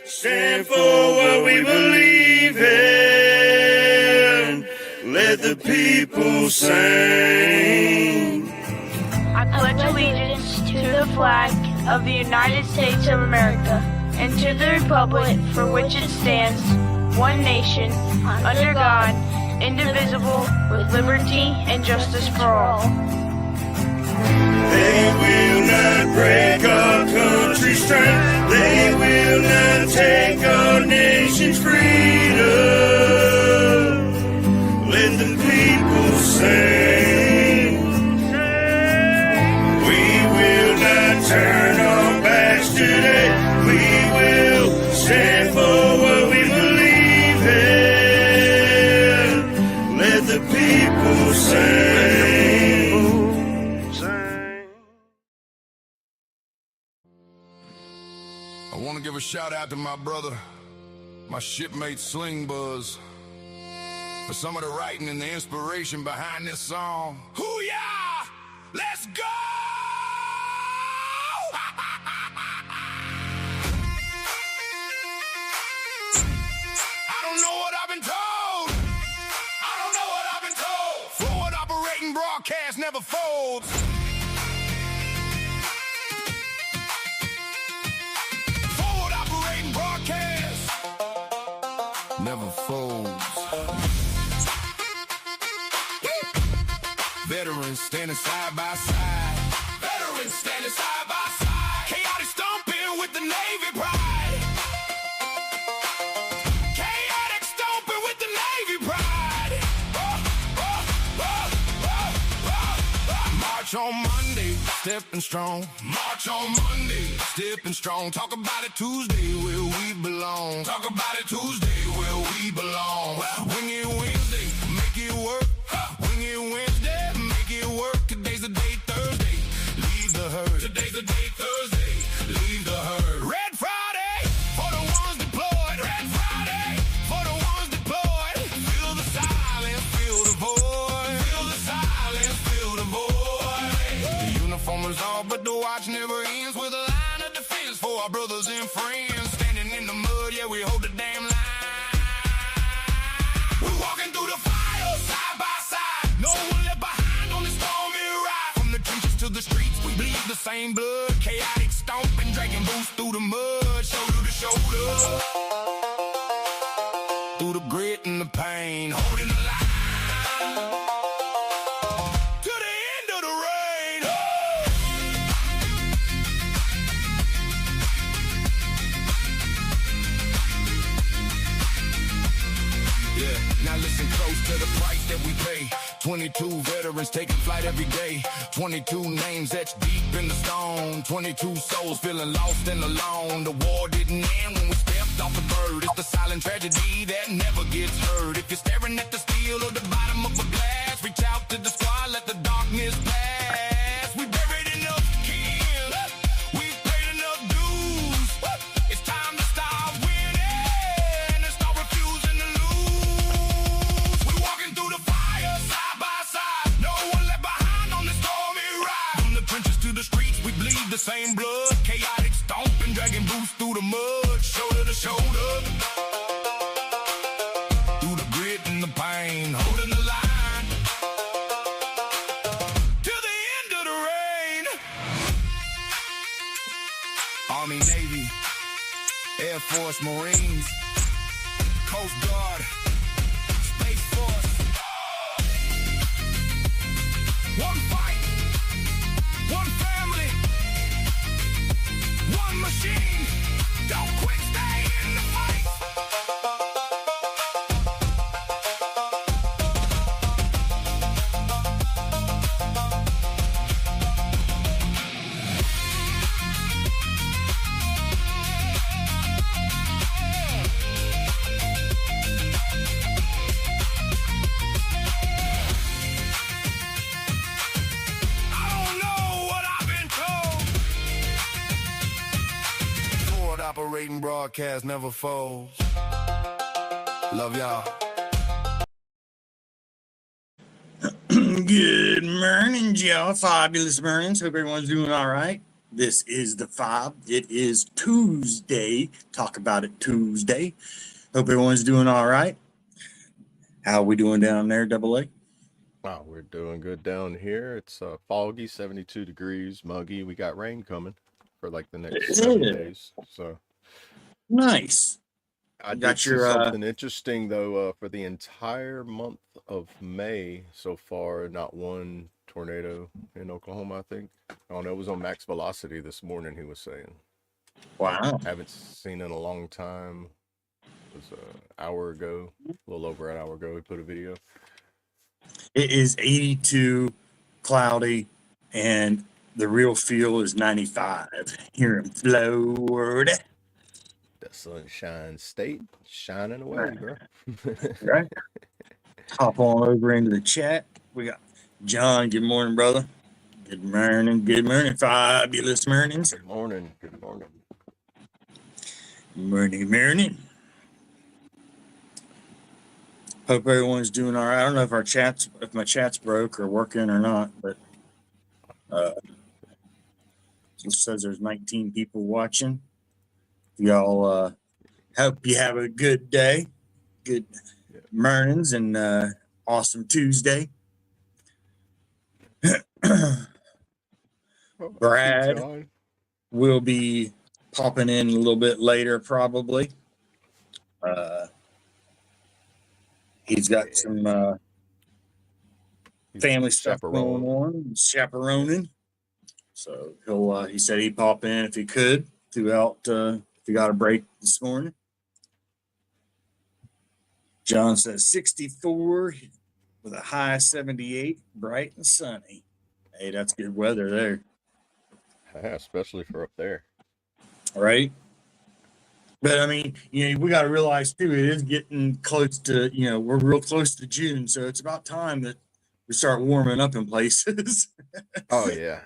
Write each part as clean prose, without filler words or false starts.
stand for what we believe in. Let the people sing. I pledge allegiance to the flag of the United States of America and to the republic for which it stands, one nation, under God, indivisible, with liberty and justice for all. They will not break our country's strength. They will not take our nation's freedom. Let the people sing. We will not turn our backs today. We will stand for what we believe in. Let the people sing. I want to give a shout out to my brother, my shipmate Sling Buzz, for some of the writing and the inspiration behind this song. Hoo-yah! Let's go! I don't know what I've been told. I don't know what I've been told. Forward operating broadcast never folds. Never folds. Veterans standing side by side. Veterans standing side by side. Chaotic stomping with the Navy pride. Chaotic stomping with the Navy pride. March on Monday, stepping strong. March on Monday, stepping strong. Talk about it Tuesday, where we belong. Talk about it Tuesday, where we belong. Wing it Wednesday, make it work. Wing it Wednesday, make it work. Today's the day, Thursday, leave the herd. Today's the day, Thursday, leave the herd. Red Friday, for the ones deployed. Red Friday, for the ones deployed. Feel the silence, feel the void. Feel the silence, feel the void. The uniform is all, but the watch never ends. With a line of defense for our brothers and friends. Standing in the mud, yeah, we hold the damn line. We're walking through the fire, side by side. No one left behind on this stormy ride. From the trenches to the streets, we bleed the same blood. Chaotic stomping, dragging boots through the mud. Shoulder to shoulder. Through the grit and the pain, holding the line. To the end of the rain. Yeah, now listen close to the price that we pay. 22 veterans taking flight every day. 22 names etched deep in the stone. 22 souls feeling lost and alone. The war didn't end when we stepped off the bird. It's the silent tragedy that never gets heard. If you're staring at the steel or the bottom of a glass, reach out to the squad, let the darkness pass. We buried enough kin, we've paid enough dues. It's time to start winning and start refusing to lose. We're walking through the fire, side by side. No one left behind on this stormy ride. From the trenches to the streets, we bleed the same blood. Chaotic stomping, dragging boots through the mud. Shoulder to shoulder. Through the grit and the pain, holding the line. To the end of the rain. Army, Navy, Air Force, Marines, Coast Guard, Space Force. One fight, one family, one machine. Don't quit, stay in the fight. I don't know what I've been told. Forward operating broadcast never folds. Love y'all. Good morning, Joe. Fabulous mornings. Hope everyone's doing all right. This is the F.O.B. It is Tuesday. Talk about it Tuesday. Hope everyone's doing all right. How are we doing down there, Double A? Wow, we're doing good down here. It's foggy, 72 degrees, muggy. We got rain coming for like the next 7 days. So Nice. I You did got see your something interesting though. For the entire month of May so far, not one tornado in Oklahoma. I think. Oh no, it was on max velocity this morning. He was saying. wow. Haven't seen in a long time. It was an hour ago, a little over an hour ago. He put a video. It is 82, cloudy, and the real feel is 95 here in Florida. The Sunshine State shining away, bro. Right. Hop on over into the chat. We got John. Good morning, brother. Good morning. Good morning. Fabulous mornings. Good morning. Good morning. Morning, morning. Hope everyone's doing all right. I don't know if my chat's broke or working or not, but it says there's 19 people watching. Y'all hope you have a good day, good mornings, and awesome Tuesday. Brad will be popping in a little bit later, probably. He's got some family stuff going on, chaperoning. So he said he'd pop in if he could throughout, if he got a break this morning. John says 64 with a high 78, bright and sunny. Hey, that's good weather there. Yeah, especially for up there. Right? But I mean, we got to realize too, it is getting close to, we're real close to June. So it's about time that we start warming up in places. Oh, yeah.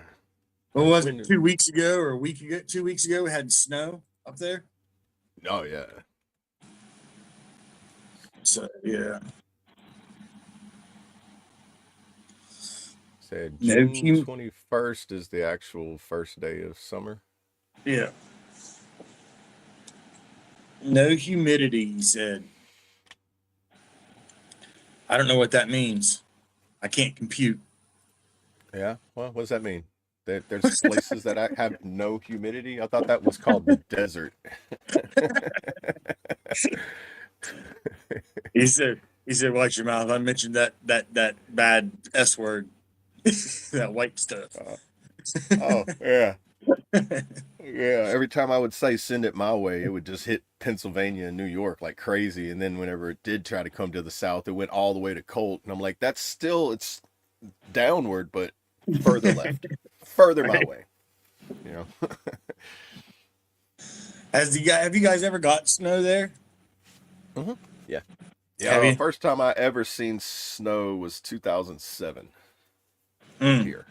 What was it, 2 weeks ago or a week ago? 2 weeks ago, we had snow up there. Oh, yeah. So, yeah. Said June 21st is the actual first day of summer. Yeah. No humidity, he said. I don't know what that means. I can't compute. Yeah? Well, what does that mean? There's places that have no humidity? I thought that was called the desert. He said, watch your mouth. I mentioned that bad S word. That white stuff. Oh, yeah. Yeah, every time I would say send it my way, it would just hit Pennsylvania and New York like crazy. And then whenever it did try to come to the south, it went all the way to Colt. And I'm like, it's downward, but further left, further my way. Have you guys ever got snow there? Mm-hmm. Yeah. Yeah. First time I ever seen snow was 2007 here.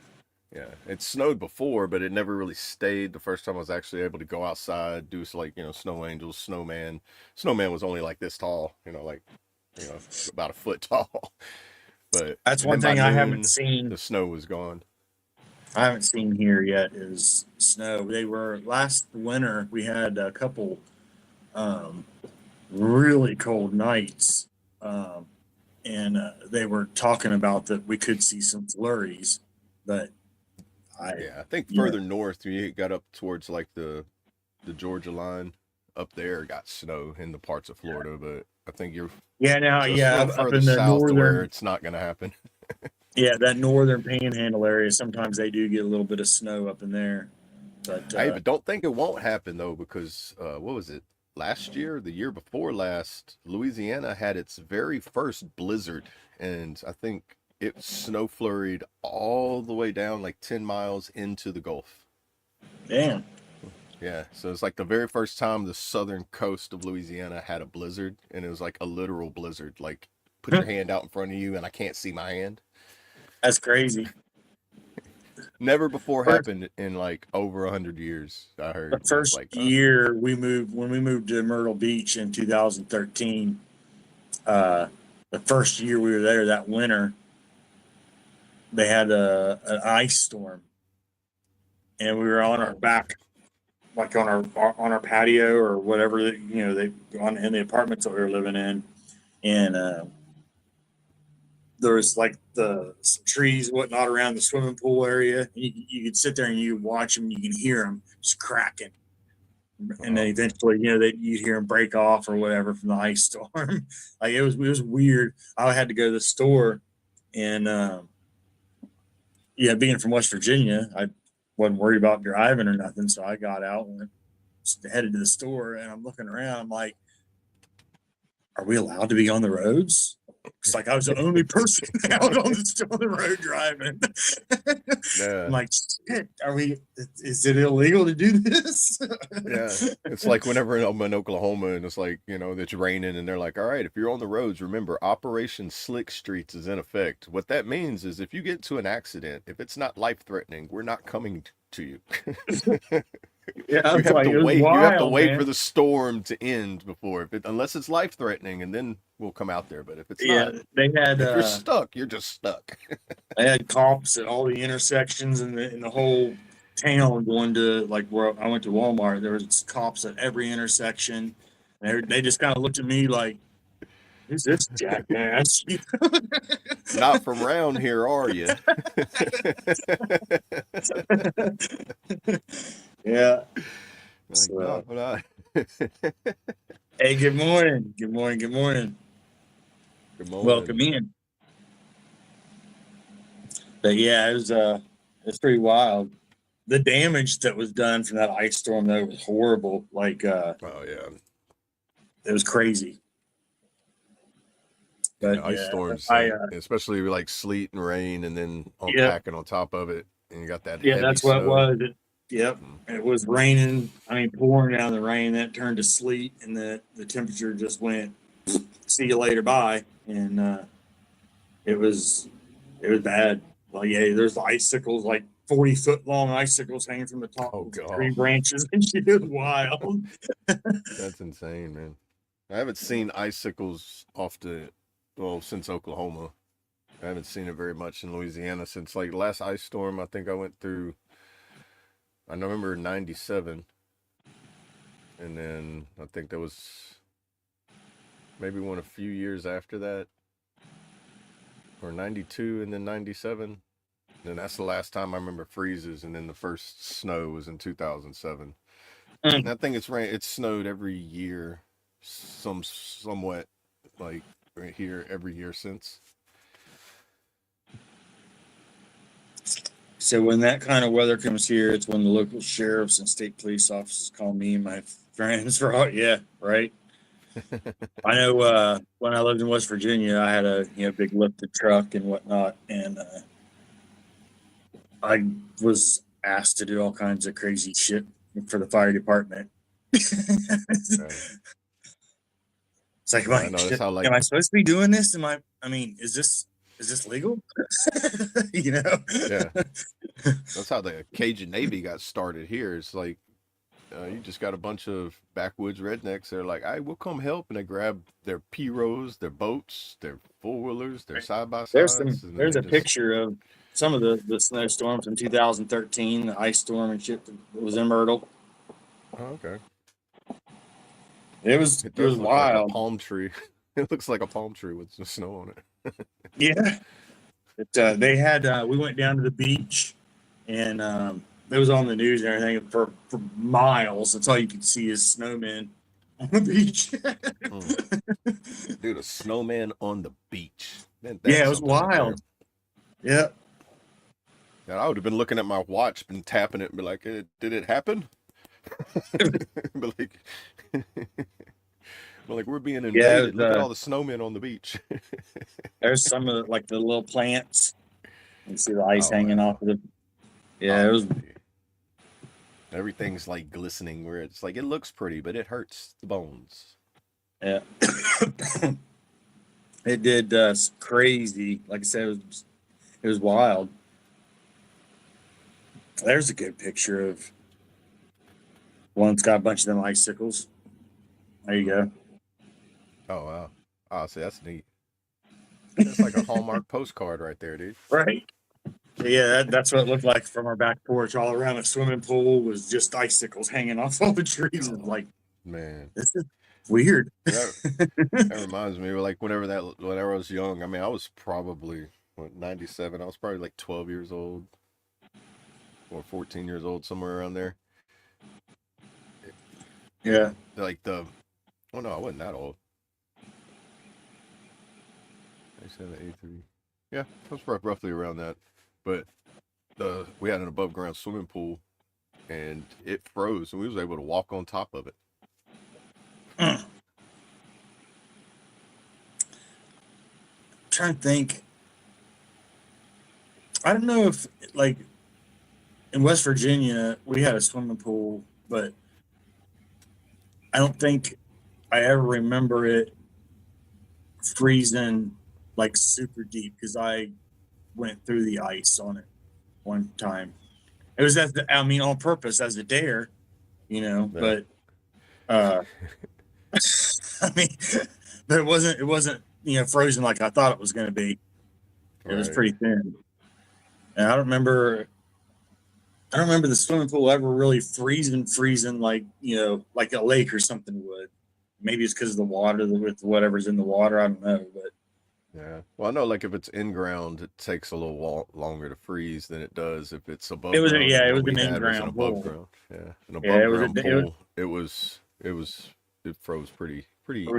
Yeah, it snowed before, but it never really stayed. The first time I was actually able to go outside, do snow angels, snowman. Snowman was only like this tall, about a foot tall. But that's one thing I haven't seen. The snow was gone. I haven't seen here yet is snow. They were last winter. We had a couple really cold nights, and they were talking about that we could see some flurries, but. I think further north, you got up towards like the Georgia line up there, got snow in the parts of Florida, but I think you're up in the south northern, to where it's not going to happen. Yeah, that northern panhandle area, sometimes they do get a little bit of snow up in there. But but don't think it won't happen though, because what was it? Last year, the year before last, Louisiana had its very first blizzard, and I think it snow flurried all the way down like 10 miles into the Gulf. Damn. Yeah, so it's like the very first time the southern coast of Louisiana had a blizzard, and it was like a literal blizzard. Like, put your hand out in front of you, and I can't see my hand. That's crazy. Never before happened in like over 100 years, I heard. The first year when we moved to Myrtle Beach in 2013, the first year we were there that winter, they had an ice storm, and we were on our back, like on our patio or whatever, they on in the apartments that we were living in, and there was like some trees, whatnot, around the swimming pool area. You could sit there and you watch them, you can hear them just cracking, and then eventually, you'd hear them break off or whatever from the ice storm. Like it was weird. I had to go to the store, and yeah, being from West Virginia, I wasn't worried about driving or nothing, so I got out and headed to the store, and I'm looking around. I'm like, are we allowed to be on the roads? It's like I was the only person out on the road driving. Yeah. I'm like, shit, is it illegal to do this? Yeah. It's like whenever I'm in Oklahoma and it's like, it's raining and they're like, all right, if you're on the roads, remember Operation Slick Streets is in effect. What that means is if you get into an accident, if it's not life threatening, we're not coming to you. Yeah, you have to wait. Wild, you have to wait man. for the storm to end before, unless it's life threatening, and then we'll come out there. But if it's not, they had. If you're stuck, you're just stuck. They had cops at all the intersections in the whole town. Going to like where I went to Walmart, there was cops at every intersection. They just kind of looked at me like, "Who's this jackass?" Not from around here, are you? Yeah. Like, So, no, not. hey, good morning. Good morning. Good morning. Good morning. Welcome in. But yeah, it's pretty wild. The damage that was done from that ice storm though was horrible. Like oh yeah, it was crazy. But ice storms, especially like sleet and rain, and then packing on top of it, and you got that. Yeah, heavy that's what snow. it was. Yep, it was raining. I mean, pouring down the rain. Then it turned to sleet, and the temperature just went. See you later, bye. And it was bad. Well, yeah, there's icicles, like 40-foot long icicles hanging from the top of the tree branches, and shit. It was wild. That's insane, man. I haven't seen icicles since Oklahoma. I haven't seen it very much in Louisiana since like the last ice storm I think I went through. I remember 97, and then I think there was maybe one a few years after that, or 92 and then 97. And that's the last time I remember freezes, and then the first snow was in 2007. And I think it snowed every year, somewhat, like right here every year since. So when that kind of weather comes here, it's when the local sheriffs and state police officers call me and my friends for all. Yeah, right. I know when I lived in West Virginia, I had a big lifted truck and whatnot, and I was asked to do all kinds of crazy shit for the fire department. It's like, am I supposed to be doing this? Is this legal? Yeah. That's how the Cajun Navy got started here. It's like you just got a bunch of backwoods rednecks. They're like, "I will come help," and they grab their P-Rows, their boats, their four-wheelers, their side-by-sides. There's a picture of some of the snowstorms in 2013, the ice storm and shit that was in Myrtle. Oh, okay. It was wild. Like a palm tree. It looks like a palm tree with some snow on it. Yeah. They had we went down to the beach, and it was on the news and everything for miles. That's all you could see is snowmen on the beach. Dude, a snowman on the beach. Man, yeah, it was wild. Yeah. I would have been looking at my watch and tapping it and be like, "Did it happen?" But like we're being invaded. Look at all the snowmen on the beach. There's some of the little plants. You see the ice hanging off of the. Yeah, it was. Everything's like glistening, where it's like it looks pretty, but it hurts the bones. Yeah. It did crazy. Like I said, it was wild. There's a good picture of one that's got a bunch of them icicles. There you go. Oh wow! Oh, see, that's neat. That's like a Hallmark postcard right there, dude. Right. Yeah, that's what it looked like from our back porch. All around the swimming pool was just icicles hanging off all the trees. It's like, Man, this is weird. that reminds me, like whenever I was young. I mean, I was probably 97. I was probably like 12 years old or 14 years old, somewhere around there. Yeah. Like oh no, I wasn't that old. 87, 83. Yeah, I was roughly around that. But we had an above ground swimming pool, and it froze, and we was able to walk on top of it. Trying to think. I don't know if like in West Virginia we had a swimming pool, but I don't think I ever remember it freezing like super deep because I went through the ice on it one time. It was on purpose as a dare, Yeah. but I mean, but it wasn't frozen like I thought it was going to be. It was pretty thin, and I don't remember the swimming pool ever really freezing like like a lake or something would. Maybe it's because of the water with whatever's in the water. I don't know, but yeah. Well, I know like if it's in ground, it takes a little longer to freeze than it does if it's above it was ground. yeah, The it one was we an had was an in-ground above pool. ground. Yeah, an Yeah, above ground pool. It froze pretty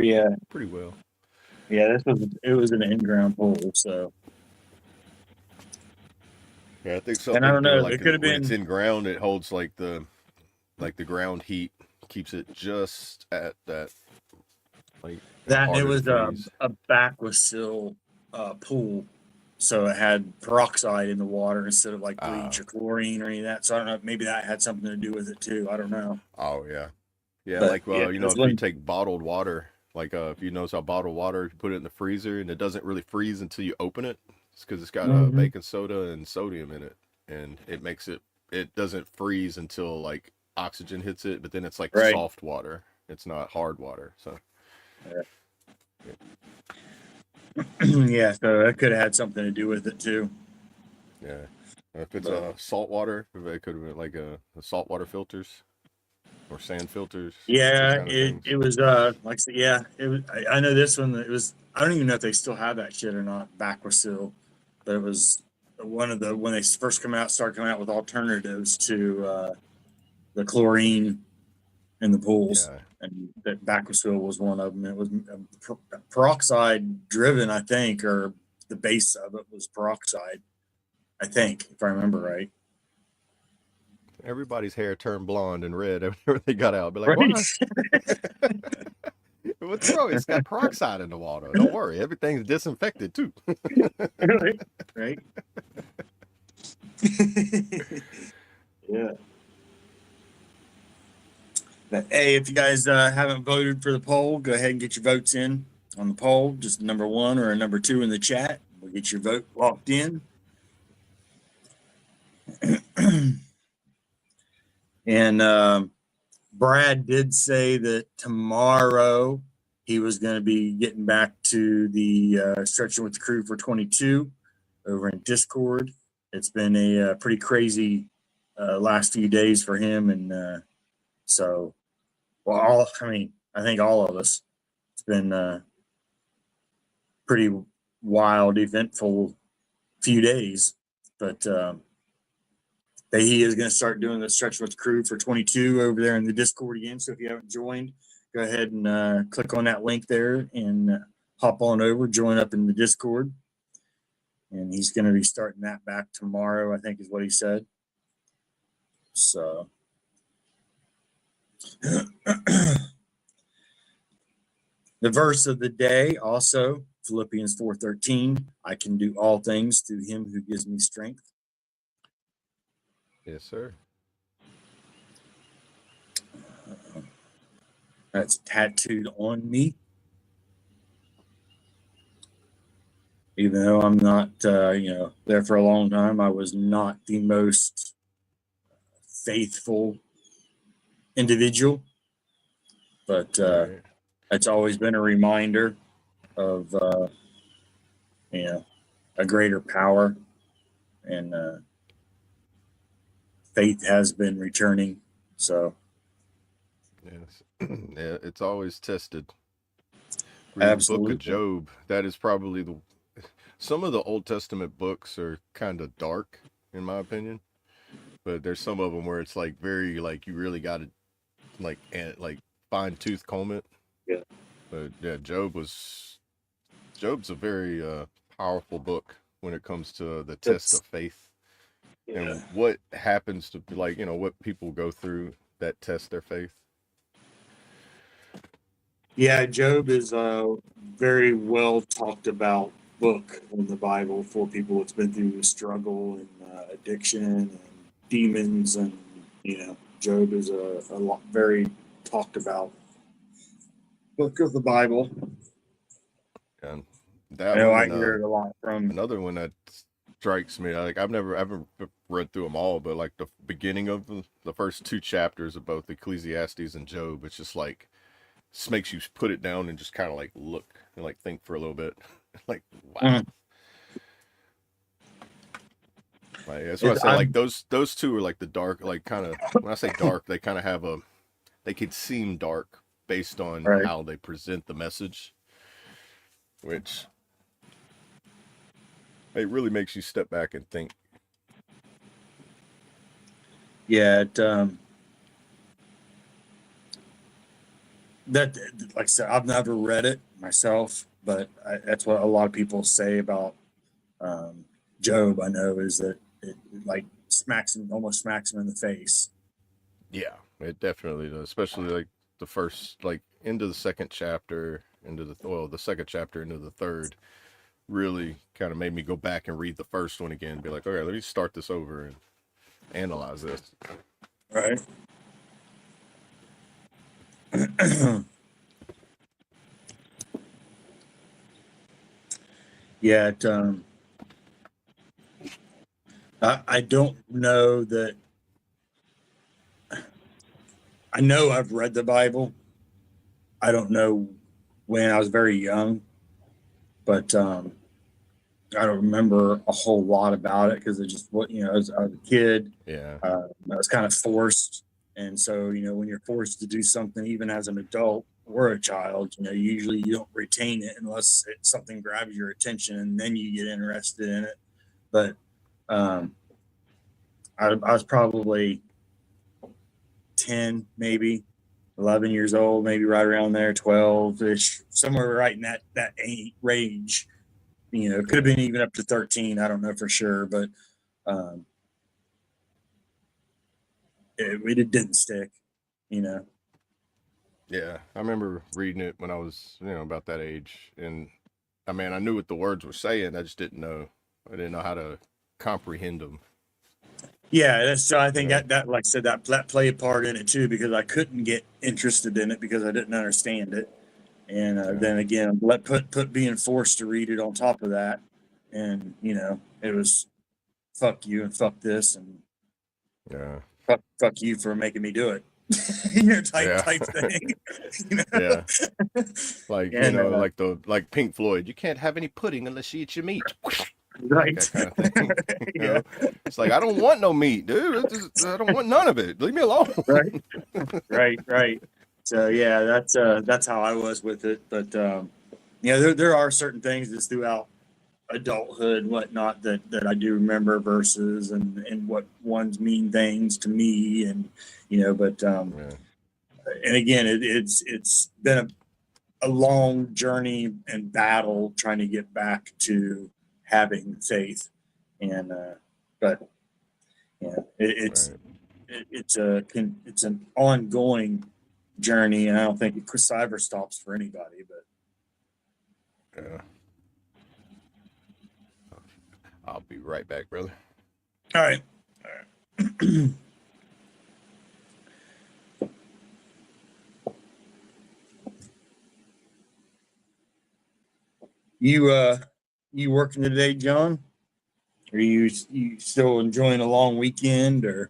yeah, pretty well. yeah. It was an in-ground pool, so. Yeah, I think And I something don't to do know. like It could have when it's been in ground, it holds like the ground heat, keeps it just at that like that. And it harder to was freeze. a Backwasill pool, so it had peroxide in the water instead of like bleach or chlorine or any of that. So I don't know. Maybe that had something to do with it too. I don't know. Oh yeah, yeah. But Like yeah, that's if you when. take bottled water, like if you notice how bottled water, you put it in the freezer and it doesn't really freeze until you open it. It's because it's got Mhm. baking soda and sodium in it, and it doesn't freeze until like oxygen hits it, but then it's like Right. soft water. It's not hard water. So Yeah. So that could have had something to do with it too. yeah. If it's But salt water, it could have been like a saltwater filters or sand filters, those yeah, kind of it things. it was like I said, yeah. It was. I know this one. It was. I don't even know if they still have that shit or not. Backwasill, but it was one of the when they first started coming out with alternatives to the chlorine in the pools, Yeah. and that Backwasville was one of them. It was peroxide driven, I think, or the base of it was peroxide, I think, if I remember right. Everybody's hair turned blonde and red whenever they got out. Be like, Right. why? What's wrong? It's got peroxide in the water. Don't worry, everything's disinfected too. Right. Right. Yeah. But hey, if you guys haven't voted for the poll, go ahead and get your votes in on the poll. Just number one or a number two in the chat. We'll get your vote locked in. And Brad did say that tomorrow he was going to be getting back to the Stretching with the Crew for 22 over in Discord. It's been a pretty crazy last few days for him. And so, well, I think all of us. It's been pretty wild, eventful few days. But he is going to start doing the Stretch with the Crew for 22 over there in the Discord again. So if you haven't joined, go ahead and click on that link there and hop on over, join up in the Discord. And he's going to be starting that back tomorrow, I think is what he said. So the verse of the day also, Philippians 4:13, I can do all things through him who gives me strength. Yes, sir. That's tattooed on me. Even though I'm not, there for a long time, I was not the most faithful individual. But Right. it's always been a reminder of, a greater power and faith has been returning. So, yes, yeah, it's always tested. Read absolutely. the book of Job. That is probably some of the Old Testament books are kind of dark, in my opinion. But there's some of them where it's like very like you really got to like fine tooth comb it. Yeah. But yeah, Job's a very powerful book when it comes to the test of faith and what happens to what people go through that test their faith. Yeah, Job is a very well talked about book in the Bible for people that's been through the struggle and addiction and demons, and Job is a lot, very talked about book of the Bible. And I that know one I and hear it a lot from. another one that strikes me, like I haven't read through them all, but like the beginning of the first two chapters of both Ecclesiastes and Job, it's just like this makes you put it down and just kind of like look and like think for a little bit. Like, wow. Like, that's what I say. Like those two are like the dark, like kind of, when I say dark, they kind of have they could seem dark based on how they present the message, which it really makes you step back and think. Yeah, that, like I said, I've never read it myself, but that's what a lot of people say about Job. I know is that it like almost smacks him in the face. Yeah, it definitely does, especially like the first, like into the second chapter, the second chapter into the third, really kind of made me go back and read the first one again and be like, okay, let me start this over and analyze this. Right. Yeah, I don't know that. I know I've read the Bible. I don't know when I was very young, but I don't remember a whole lot about it because it just as I was a kid. Yeah, I was kind of forced, and so when you're forced to do something, even as an adult or a child, usually you don't retain it unless something grabs your attention, and then you get interested in it. But I was probably 10, maybe 11 years old, maybe right around there, 12-ish, somewhere right in that range. It could have been even up to 13. I don't know for sure, but it didn't stick. Yeah, I remember reading it when I was about that age, and I mean I knew what the words were saying. I just didn't know how to comprehend them. Yeah, so I think that like I said, that played a part in it too, because I couldn't get interested in it because I didn't understand it, and then again, put being forced to read it on top of that, and it was fuck you and fuck this and fuck you for making me do it. Type thing. Yeah. Like like Pink Floyd, you can't have any pudding unless you eat your meat. Right. That kind of thing. It's like, I don't want no meat, dude. I don't want none of it. Leave me alone. Right. So yeah, that's how I was with it. But there are certain things that's throughout adulthood and whatnot that I do remember verses and what ones mean things to me, and but and again, it's been a long journey and battle trying to get back to having faith, and but it's an ongoing journey, and I don't think it ever stops for anybody. But I'll be right back, brother. All right. You working today, John? Are you still enjoying a long weekend, or?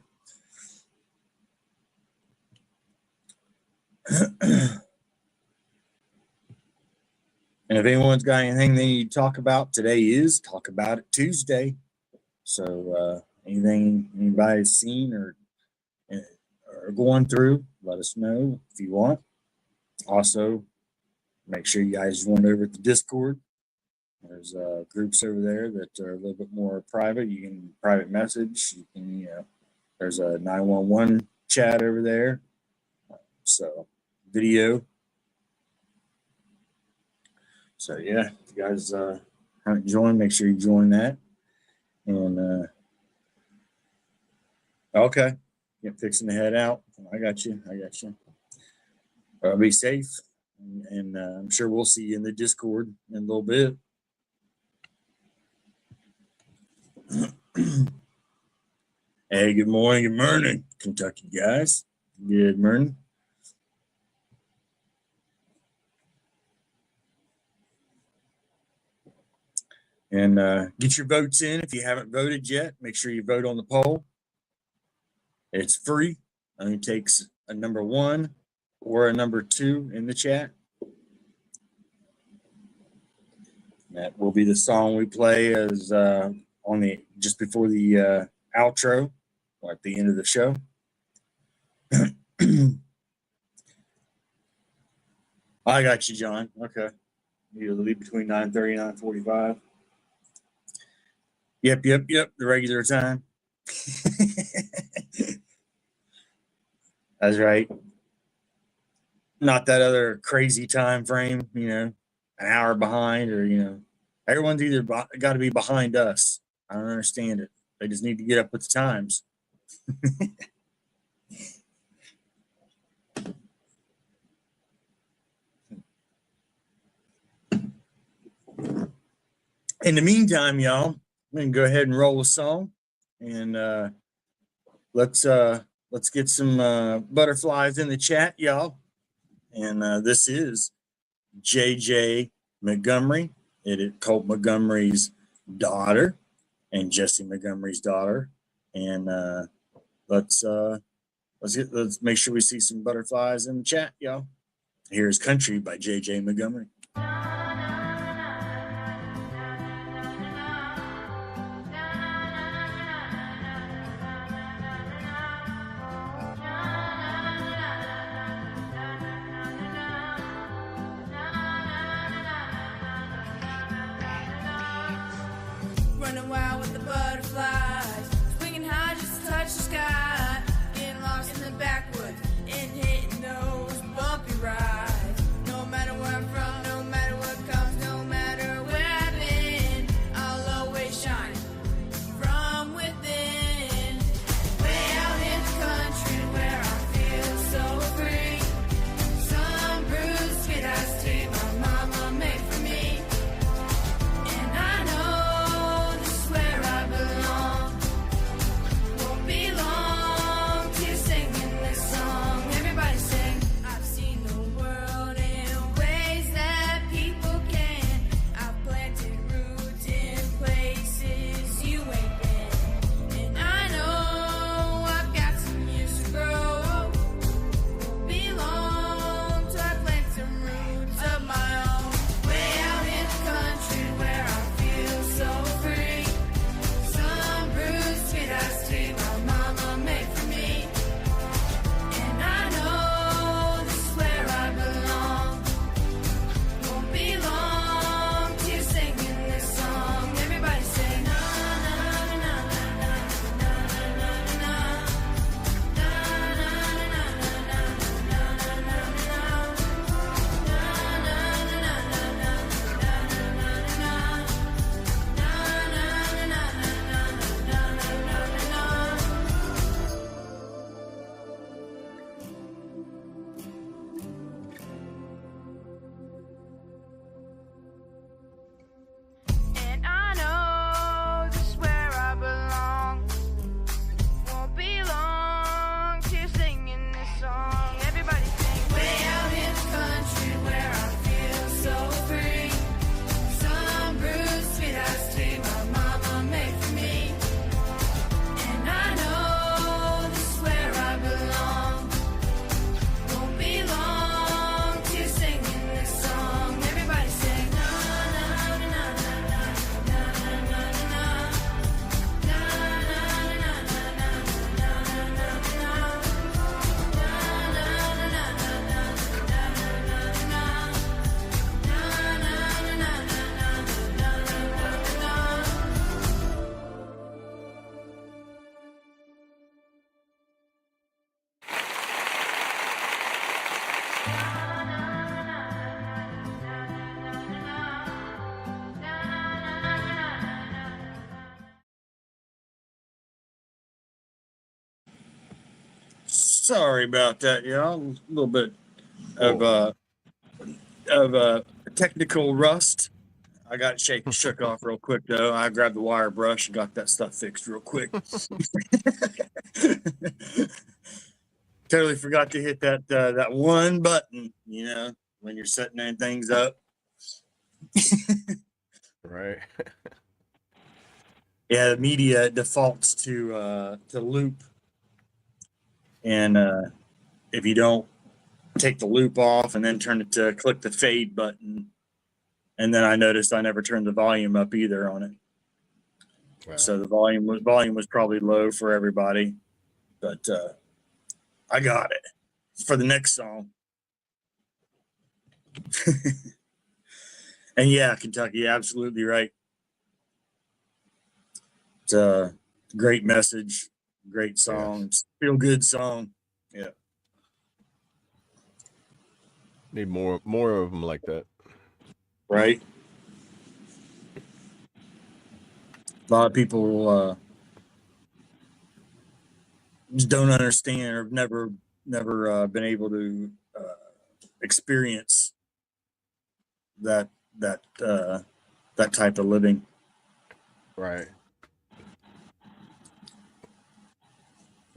And if anyone's got anything they need to talk about, today is Talk About It Tuesday. So anything anybody's seen or going through, let us know if you want. Also, make sure you guys join over at the Discord. There's groups over there that are a little bit more private. You can private message. You can, there's a 911 chat over there. So video. So yeah, if you guys haven't joined, make sure you join that. And okay, you're fixing to head out. I got you. Be safe, and I'm sure we'll see you in the Discord in a little bit. Hey, good morning, Kentucky guys. Good morning. And get your votes in if you haven't voted yet. Make sure you vote on the poll. It's free. It only takes a number 1 or a number 2 in the chat. That will be the song we play as on the just before the outro, or at the end of the show. I got you, John. Okay. You leave between 9:30 and 9:45. Yep. The regular time. That's right. Not that other crazy time frame, an hour behind, or everyone's either got to be behind us. I don't understand it. They just need to get up with the times. In the meantime, y'all, I'm gonna go ahead and roll a song, and let's get some butterflies in the chat, y'all. And this is JJ Montgomery. It is Colt Montgomery's daughter and Jesse Montgomery's daughter. And let's make sure we see some butterflies in the chat, y'all. Here's Country by JJ Montgomery. Running wild with the butterflies, swinging high just to touch the sky, getting lost in the backwoods and hitting those bumpy rides. No matter where I'm from, no Sorry about that, y'all. A little bit of Oh. technical rust. I got shook off real quick though. I grabbed the wire brush and got that stuff fixed real quick. Totally forgot to hit that one button, when you're setting things up. Right. Yeah, the media defaults to loop, and if you don't take the loop off and then turn it to click the fade button, and then I noticed I never turned the volume up either on it. Wow. So the volume was probably low for everybody, but I got it for the next song. And yeah, Kentucky, absolutely right. It's a great message, great song, Yes. feel good song. Yeah. Need more of them like that. Right. A lot of people just don't understand or never been able to experience that type of living. Right.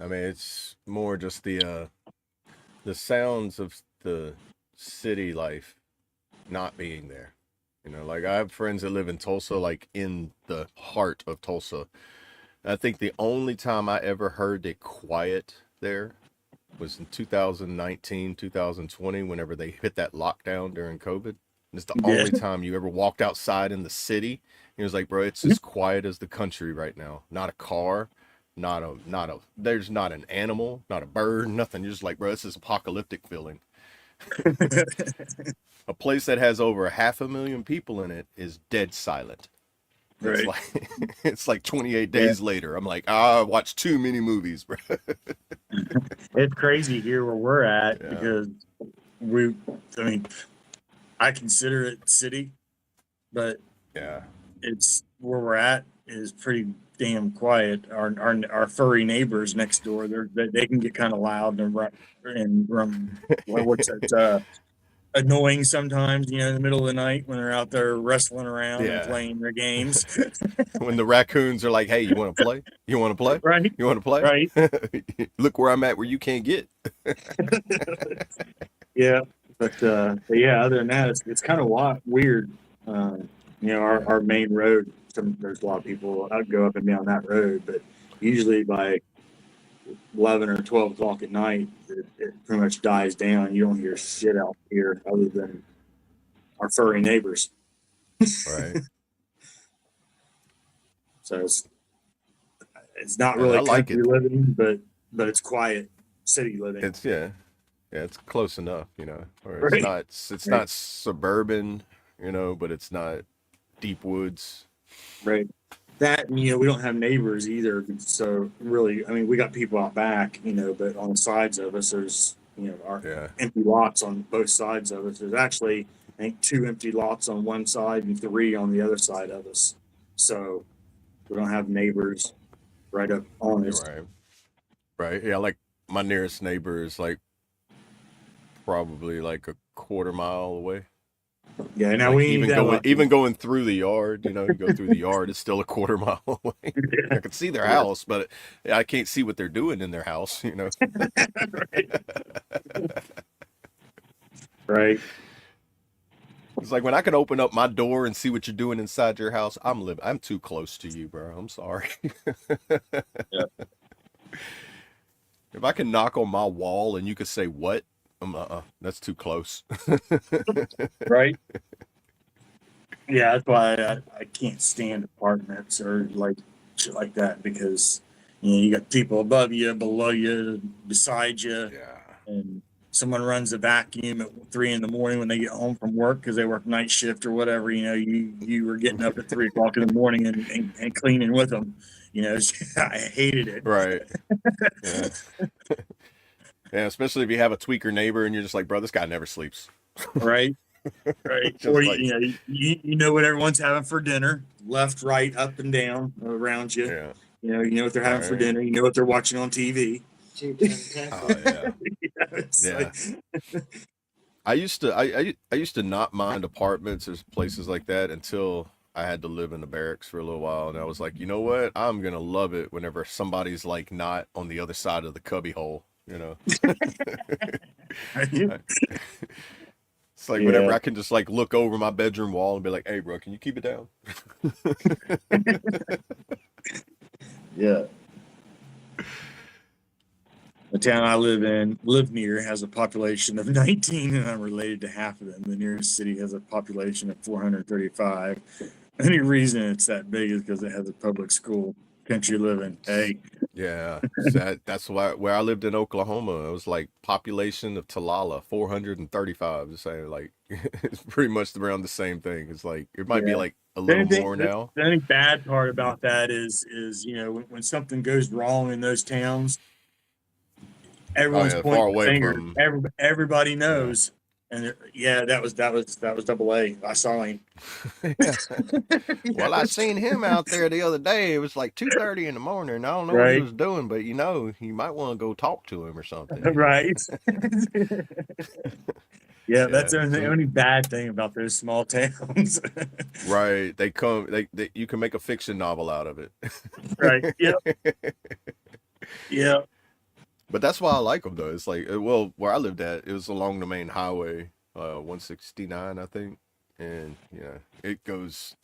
I mean, it's more just the sounds of the city life not being there. Like I have friends that live in Tulsa, like in the heart of Tulsa. I think the only time I ever heard it quiet there was in 2019, 2020, whenever they hit that lockdown during COVID. And it's the Yeah. only time you ever walked outside in the city. It was like, bro, it's as quiet as the country right now. Not a car, there's not an animal, not a bird, nothing. You're just like, bro, this is apocalyptic feeling. A place that has over 500,000 people in it is dead silent. It's Right. like it's like 28 days later. I'm like, I watched too many movies, bro. It's crazy here where we're at because I consider it city, but Yeah. it's where we're at is pretty damn quiet. Our furry neighbors next door, they can get kind of loud and what's that? Annoying sometimes, in the middle of the night when they're out there wrestling around and playing their games. When the raccoons are like, hey, you want to play? You want to play? Right. You want to play? Right. Look where I'm at where you can't get. Yeah. But yeah, other than that, it's kind of weird. Our main road, there's a lot of people I'd go up and down that road, but usually by 11 or 12 o'clock at night, it pretty much dies down. You don't hear shit out here other than our furry neighbors. Right. So it's not really like country living, but it's quiet city living. It's it's close enough, or Right. it's not suburban, but it's not deep woods. Right. That, and, we don't have neighbors either. So really, we got people out back, but on the sides of us, there's, our empty lots on both sides of us. There's actually, I think, 2 empty lots on one side and 3 on the other side of us. So we don't have neighbors right up on us. Right. Yeah. Like my nearest neighbor is like probably like a quarter mile away. Yeah, now like we even going through the yard, you go through the yard, it's still a quarter mile away. I can see their house, but I can't see what they're doing in their house, Right. It's like when I can open up my door and see what you're doing inside your house, I'm too close to you, bro. I'm sorry. Yeah. If I can knock on my wall and you could say what? That's too close. Right. Yeah, that's why I can't stand apartments or like shit like that, because you got people above you, below you, beside you, and someone runs the vacuum at 3 a.m. when they get home from work because they work night shift or whatever. You were getting up at 3 o'clock in the morning and cleaning with them. I hated it. Right. Yeah. Yeah, especially if you have a tweaker neighbor and you're just like, bro, this guy never sleeps. Right. Right. Or you know what everyone's having for dinner, left, right, up and down around you. Yeah. You know what they're having for dinner. You know what they're watching on TV. Oh yeah. It's Yeah. like, I used to not mind apartments or places like that until I had to live in the barracks for a little while, and I was like, you know what? I'm gonna love it whenever somebody's like not on the other side of the cubby hole, you know. It's like whenever yeah, I can just like look over my bedroom wall and be like, hey bro, can you keep it down? yeah. The town I live near, has a population of 19, and I'm related to half of them. The nearest city has a population of 435. Any reason it's that big is because it has a public school. Country living. Hey, Yeah, so that's why where I lived in Oklahoma, it was like population of Talala, 435. Just saying, like it's pretty much around the same thing. It's like it might be yeah. like a little more now. The only bad part about that is when something goes wrong in those towns, Oh everyone's yeah, far pointing the away finger. from Everybody yeah. knows, and yeah, that was double A. I saw him. Well, I seen him out there the other day. It was like 2:30 in the morning. I don't know what he Right, was doing, but you know, you might want to go talk to him or something, you know. right. Yeah, that's Yeah, the some only bad thing about those small towns. right. They come they you can make a fiction novel out of it. Right. Yep. Yep. But that's why I like them though. It's like, well, where I lived at, it was along the main highway, 169, I think, and yeah, it goes.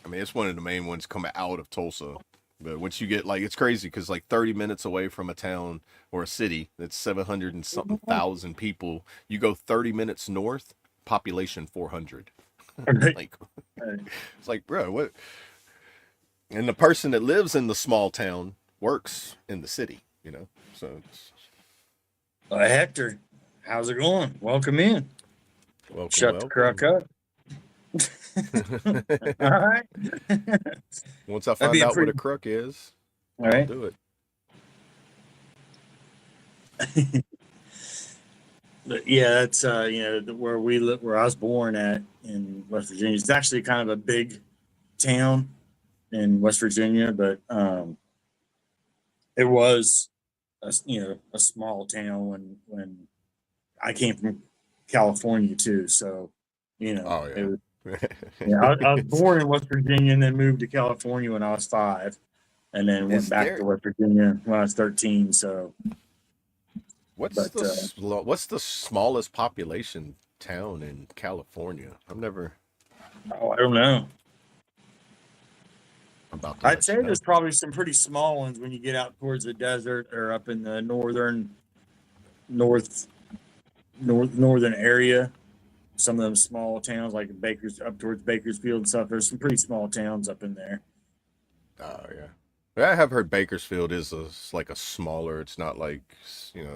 I mean, it's one of the main ones coming out of Tulsa. But once you get like, it's crazy because like 30 minutes away from a town or a city that's 700 and something thousand people, you go 30 minutes north, population 400. Right. Like, it's like, bro, what? And the person that lives in the small town works in the city, you know. So, Hector, how's it going? Welcome in. welcome, Shut the crook welcome. up. All right. Once I That'd find be a out what a pretty. crook is, All I'll right. do it. But yeah, that's where we live, where I was born at in West Virginia. It's actually kind of a big town in West Virginia, but it was a small town when I came from California too. So Oh it yeah. was, yeah, I was born in West Virginia and then moved to California when I was 5, and then went Is back there to West Virginia when I was 13. So, what's but the what's the smallest population town in California? I've never. I don't know. I'm about to I'd let say you know. there's probably some pretty small ones when you get out towards the desert or up in the north northern area. Some of them small towns like Bakers up towards Bakersfield and stuff. There's some pretty small towns up in there. Oh yeah. Yeah, I have heard Bakersfield is like a smaller. It's not like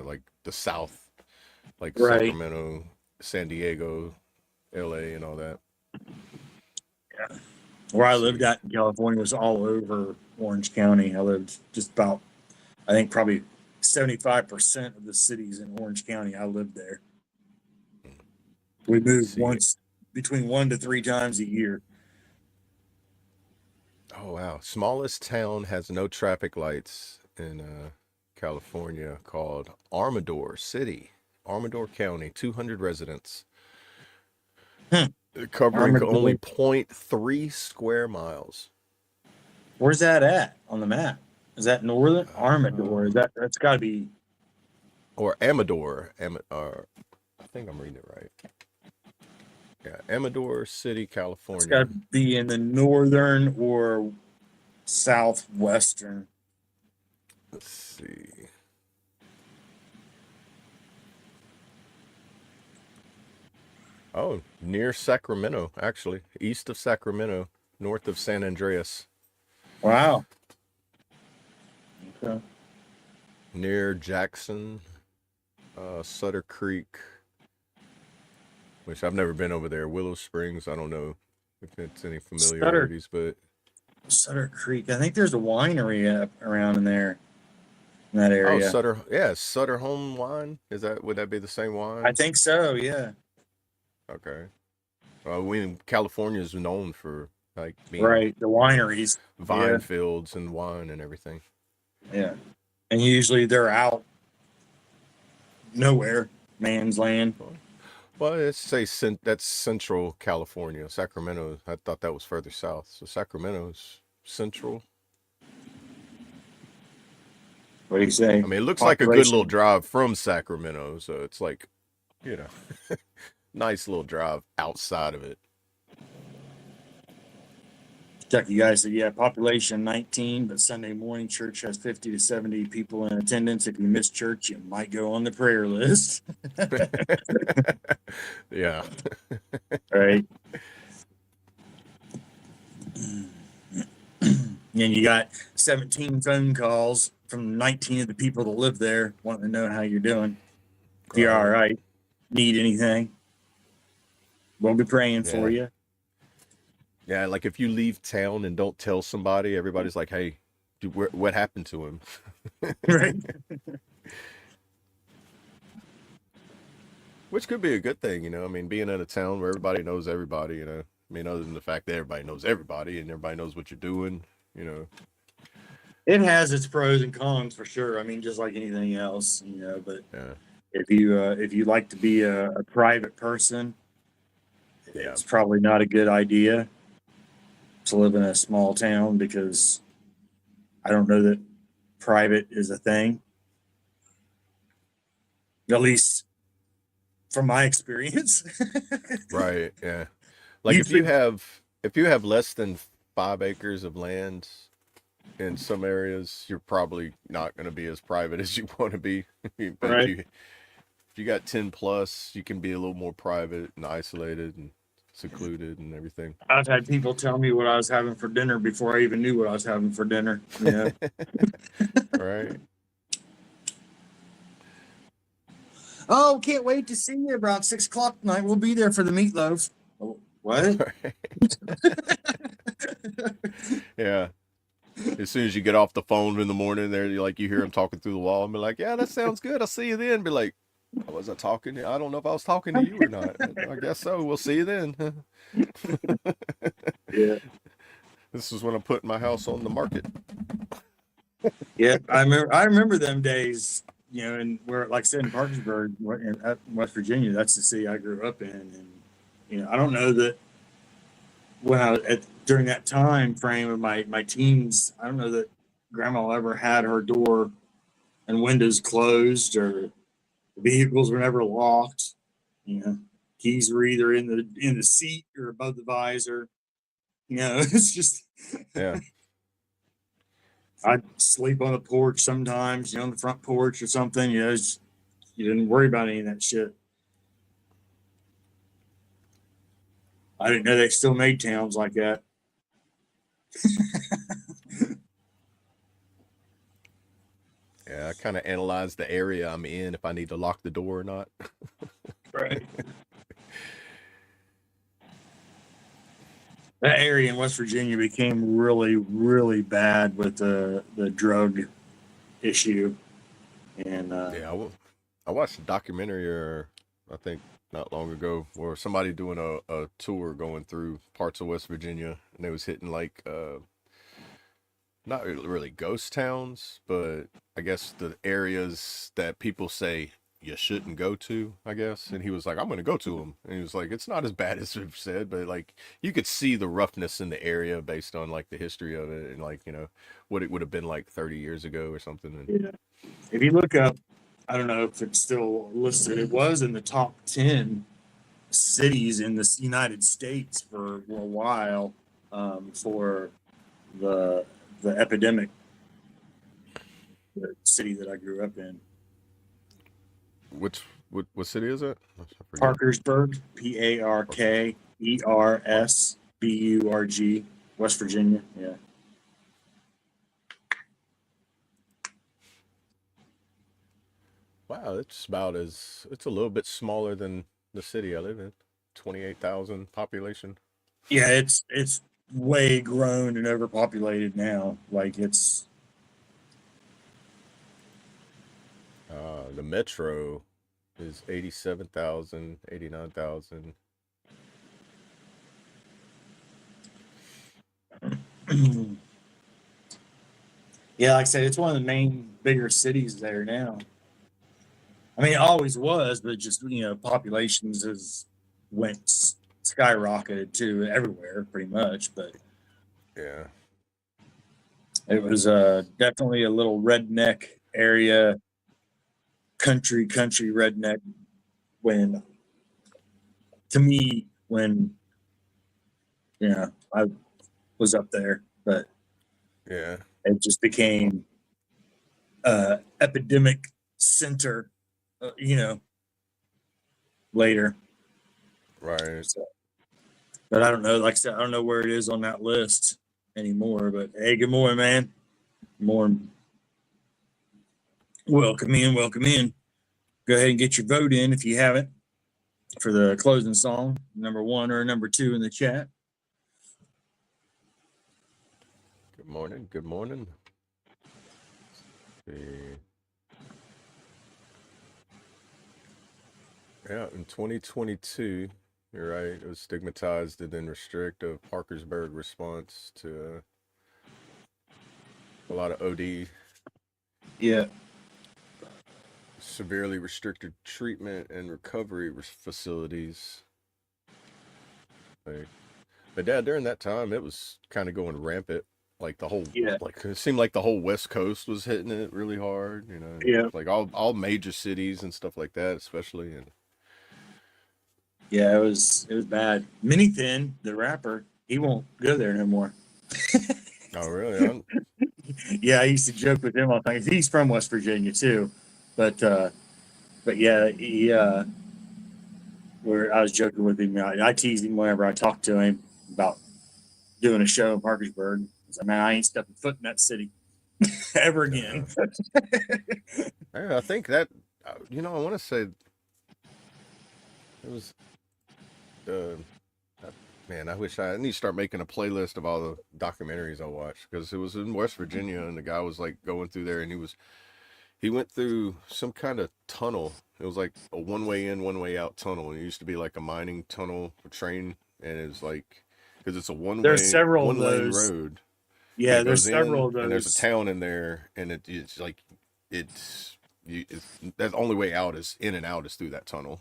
like the South, like Right. Sacramento, San Diego, L.A. and all that. Yeah. Where I Let's lived see. at in California was all over Orange County. I lived just about, I think probably 75% of the cities in Orange County. I lived there. We Let's moved see. once between 1 to 3 times a year. Oh wow. Smallest town has no traffic lights in California called Armador City. Armador County, 200 residents, Hmm. covering only Armadillo. zero point 0.3 square miles. Where's that at on the map? Is that northern Armador? Uh, That's got to be? or Amador. I think I'm reading it right. Yeah, Amador City, It's got California. to be in the northern or southwestern. Let's see. Oh, near Sacramento, actually. East of Sacramento, north of San Andreas. Wow. Okay. Near Jackson, Sutter Creek, which I've never been over there. Willow Springs, I don't know if it's any Sutter familiarities, but Sutter Creek. I think there's a winery up around in there in that oh, area. Sutter, yeah, Sutter Home Wine. Would that be the same I wine? think so. Yeah. Okay. California is known for like being, Right. The wineries. vine Yeah. fields and wine and everything. Yeah. And usually they're out nowhere, man's land. Well, let's say that's Central California. Sacramento, I thought that was further south. So Sacramento's central. What do you say? I mean, it looks like a good little Population. drive from Sacramento. So it's like, nice little drive outside of it. Check you guys said, yeah, population 19, but Sunday morning church has 50 to 70 people in attendance. If you miss church, you might go on the prayer list. Yeah. Right. And you got 17 phone calls from 19 of the people that live there wanting to know how you're doing. If you're all right, need anything, we'll be praying for you. Yeah, like if you leave town and don't tell somebody, everybody's like, "Hey, dude, what happened to him?" Right. Which could be a good thing, I mean, being in a town where everybody knows everybody, I mean, other than the fact that everybody knows everybody and everybody knows what you're doing. It has its pros and cons for sure. I mean, just like anything else, but Yeah. if you like to be a private person, Yeah. it's probably not a good idea to live in a small town, because I don't know that private is a thing. At least from my experience. Right. Yeah. Like if you have less than 5 acres of land in some areas, you're probably not going to be as private as you want to be. But Right. if you got 10 plus, you can be a little more private and isolated and secluded and everything. I've had people tell me what I was having for dinner before I even knew what I was having for dinner. Yeah. Right. Oh, can't wait to see you about 6 o'clock tonight. We'll be there for the meatloaf. Oh, what? Yeah. As soon as you get off the phone in the morning, you hear him talking through the wall and be like, "Yeah, that sounds good. I'll see you then." Be like, "I wasn't talking. I don't know if I was talking to you or not. I guess so. We'll see you then." Yeah. This is when I'm putting my house on the market. Yeah, I remember them days, and where, like I said, in Parkersburg, in West Virginia, that's the city I grew up in. And, I don't know that when during that time frame of my teens, I don't know that grandma ever had her door and windows closed, or the vehicles were never locked. Keys were either in the seat or above the visor. It's just, Yeah. I'd sleep on the porch sometimes, on the front porch or something. You didn't worry about any of that shit. I didn't know they still made towns like that. Yeah, I kind of analyze the area I'm in, if I need to lock the door or not. Right. That area in West Virginia became really, really bad with the drug issue. And Yeah, I watched a documentary, I think not long ago, where somebody doing a tour going through parts of West Virginia, and they was hitting like not really ghost towns, but I guess the areas that people say you shouldn't go to, I guess. And he was like, "I'm going to go to them." And he was like, "It's not as bad as we've said, but like you could see the roughness in the area based on like the history of it and like, what it would have been like 30 years ago or something." And, yeah. If you look up, I don't know if it's still listed, it was in the top 10 cities in the United States for a while, for the epidemic, the city that I grew up in. what city is it? I forget. Parkersburg, Parkersburg, West Virginia. Yeah. Wow, it's a little bit smaller than the city I live in. 28,000 population. Yeah, it's way grown and overpopulated now. Like it's The metro is 87,000, 89,000. yeah, like I said, it's one of the main bigger cities there now. I mean, it always was, but just populations has went skyrocketed to everywhere pretty much. But Yeah. it was definitely a little redneck area, country redneck. When to me, when I was up there, but Yeah. it just became epidemic center, later. Right. So, but I don't know. Like I said, I don't know where it is on that list anymore. But hey, good morning, man. Good morning. Welcome in. Welcome in. Go ahead and get your vote in if you haven't for the closing song, number 1 or number 2 in the chat. Good morning. Good morning. Let's see. Yeah, in 2022, you're right, it was stigmatized and then restrictive Parkersburg response to a lot of OD. Yeah. Severely restricted treatment and recovery facilities. But yeah, during that time, it was kind of going rampant. Like it seemed like the whole West Coast was hitting it really hard. Yeah. Like all major cities and stuff like that, especially. And yeah, it was bad. Mini Thin, the rapper, he won't go there no more. Oh, really? Yeah, I used to joke with him all the time. He's from West Virginia too, but yeah, he where I was joking with him. I tease him whenever I talk to him about doing a show in Parkersburg. I said, man, I ain't stepping foot in that city ever again. I think that I want to say it was man, I wish I need to start making a playlist of all the documentaries I watched, because it was in West Virginia and the guy was like going through there, and he went through some kind of tunnel. It was like a one way in, one way out tunnel. And it used to be like a mining tunnel, a train, and it's like, because it's a one lane road. Yeah, there's several of those. And there's a town in there, and it's like that only way out is in and out is through that tunnel.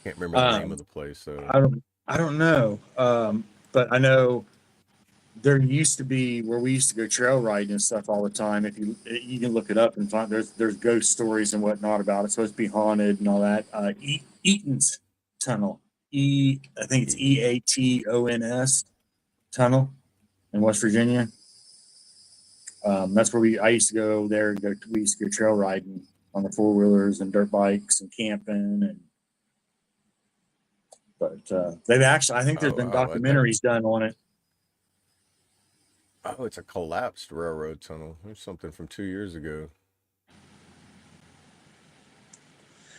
Can't remember the name of the place. So I don't know, but I know there used to be where we used to go trail riding and stuff all the time. If you can look it up and find there's ghost stories and whatnot about it. It's supposed to be haunted and all that. Eaton's Tunnel, I think it's EATONS Tunnel in West Virginia. That's where I used to go there. We used to go trail riding on the 4-wheelers and dirt bikes and camping But they've actually, I think there's been documentaries done on it. Oh, it's a collapsed railroad tunnel. There's something from 2 years ago.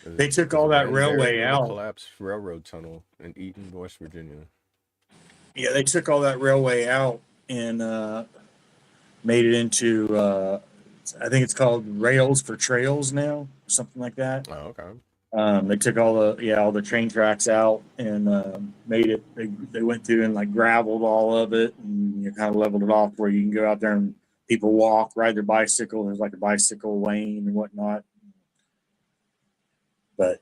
They took all that railway out. Collapsed railroad tunnel in Eaton, West Virginia. Yeah, they took all that railway out and made it into, I think it's called Rails for Trails now, or something like that. Oh, okay. They took all the train tracks out and made it. They went through and like graveled all of it and kind of leveled it off where you can go out there and people walk, ride their bicycle. There's like a bicycle lane and whatnot. But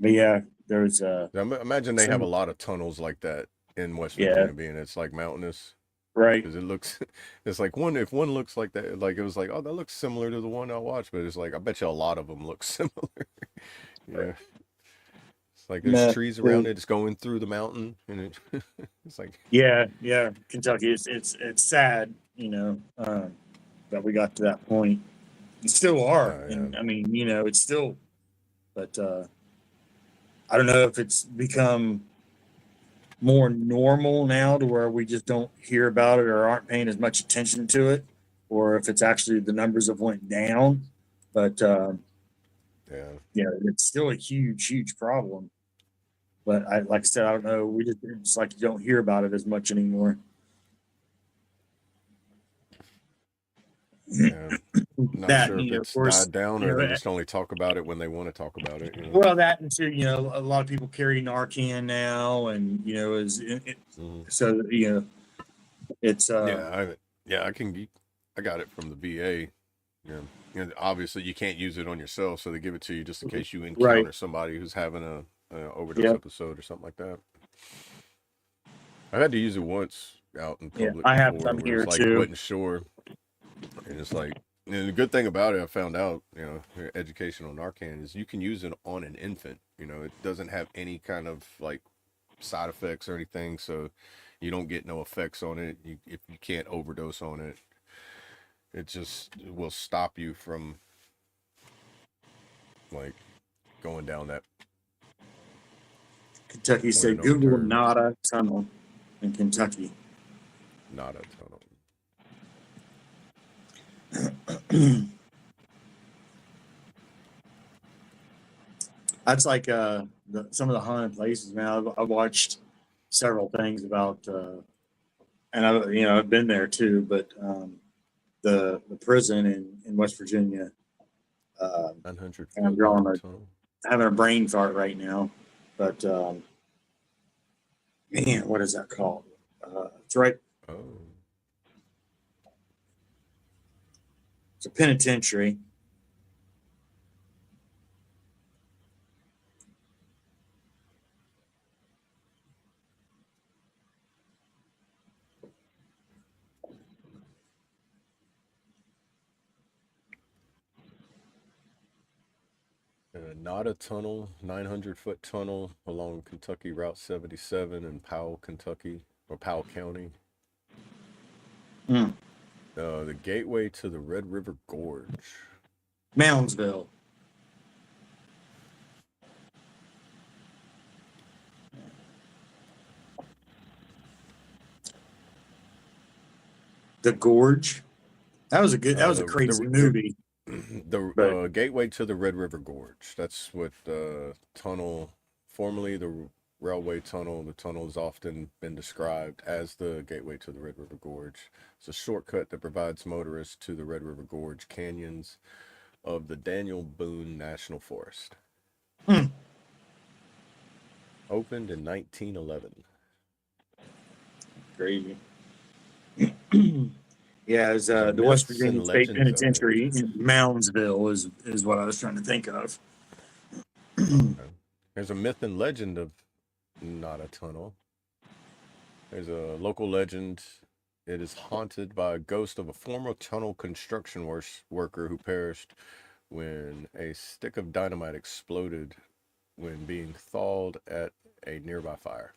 yeah, there's. Imagine they have a lot of tunnels like that in West Virginia, being it's like mountainous. Right. Because it's like if one looks like that, like it was like, oh, that looks similar to the one I watched, but it's like, I bet you a lot of them look similar. Yeah. It's like there's trees around it. It's going through the mountain, and it's like. Yeah. Kentucky, it's sad, that we got to that point. You still are, and I mean, it's still, but I don't know if it's become more normal now to where we just don't hear about it or aren't paying as much attention to it, or if it's actually the numbers have went down. But it's still a huge problem. But like I said, I don't know. We just like you don't hear about it as much anymore. Yeah. Not sure if it's died down or they just only talk about it when they want to talk about it. Well, that and too, a lot of people carry Narcan now, and so it's I I got it from the VA. Yeah. Obviously you can't use it on yourself, so they give it to you just in case you encounter Right. somebody who's having a overdose Yep. episode or something like that. I had to use it once out in Yeah. public I have before, some where here it's like too. wasn't sure, and it's like, and the good thing about it, I found out, education on Narcan is you can use it on an infant. It doesn't have any kind of like side effects or anything, so you don't get no effects on it. If you can't overdose on it, it just will stop you from like going down that Kentucky point of said no Google return. Nada Tunnel in Kentucky. Not a tunnel. That's like some of the haunted places, man. I've watched several things about, and I've been there too. But the prison in West Virginia, 900 and I'm foot long drawing tunnel. having a brain fart right now. But man, what is that called? It's right. Oh. It's a penitentiary. Not a tunnel, 900-foot tunnel along Kentucky Route 77 in Powell, Kentucky, or Powell County. Mm. The gateway to the Red River Gorge. Moundsville. The Gorge. That was a crazy movie. The gateway to the Red River Gorge. That's what the tunnel, formerly the railway tunnel. The tunnel has often been described as the gateway to the Red River Gorge. It's a shortcut that provides motorists to the Red River Gorge canyons of the Daniel Boone National Forest. Opened in 1911. Crazy. Yeah, it's the Myths West and Virginia State legends of it. Penitentiary in Moundsville is what I was trying to think of. There's a myth and legend of not a tunnel. There's a local legend. It is haunted by a ghost of a former tunnel construction worker who perished when a stick of dynamite exploded when being thawed at a nearby fire.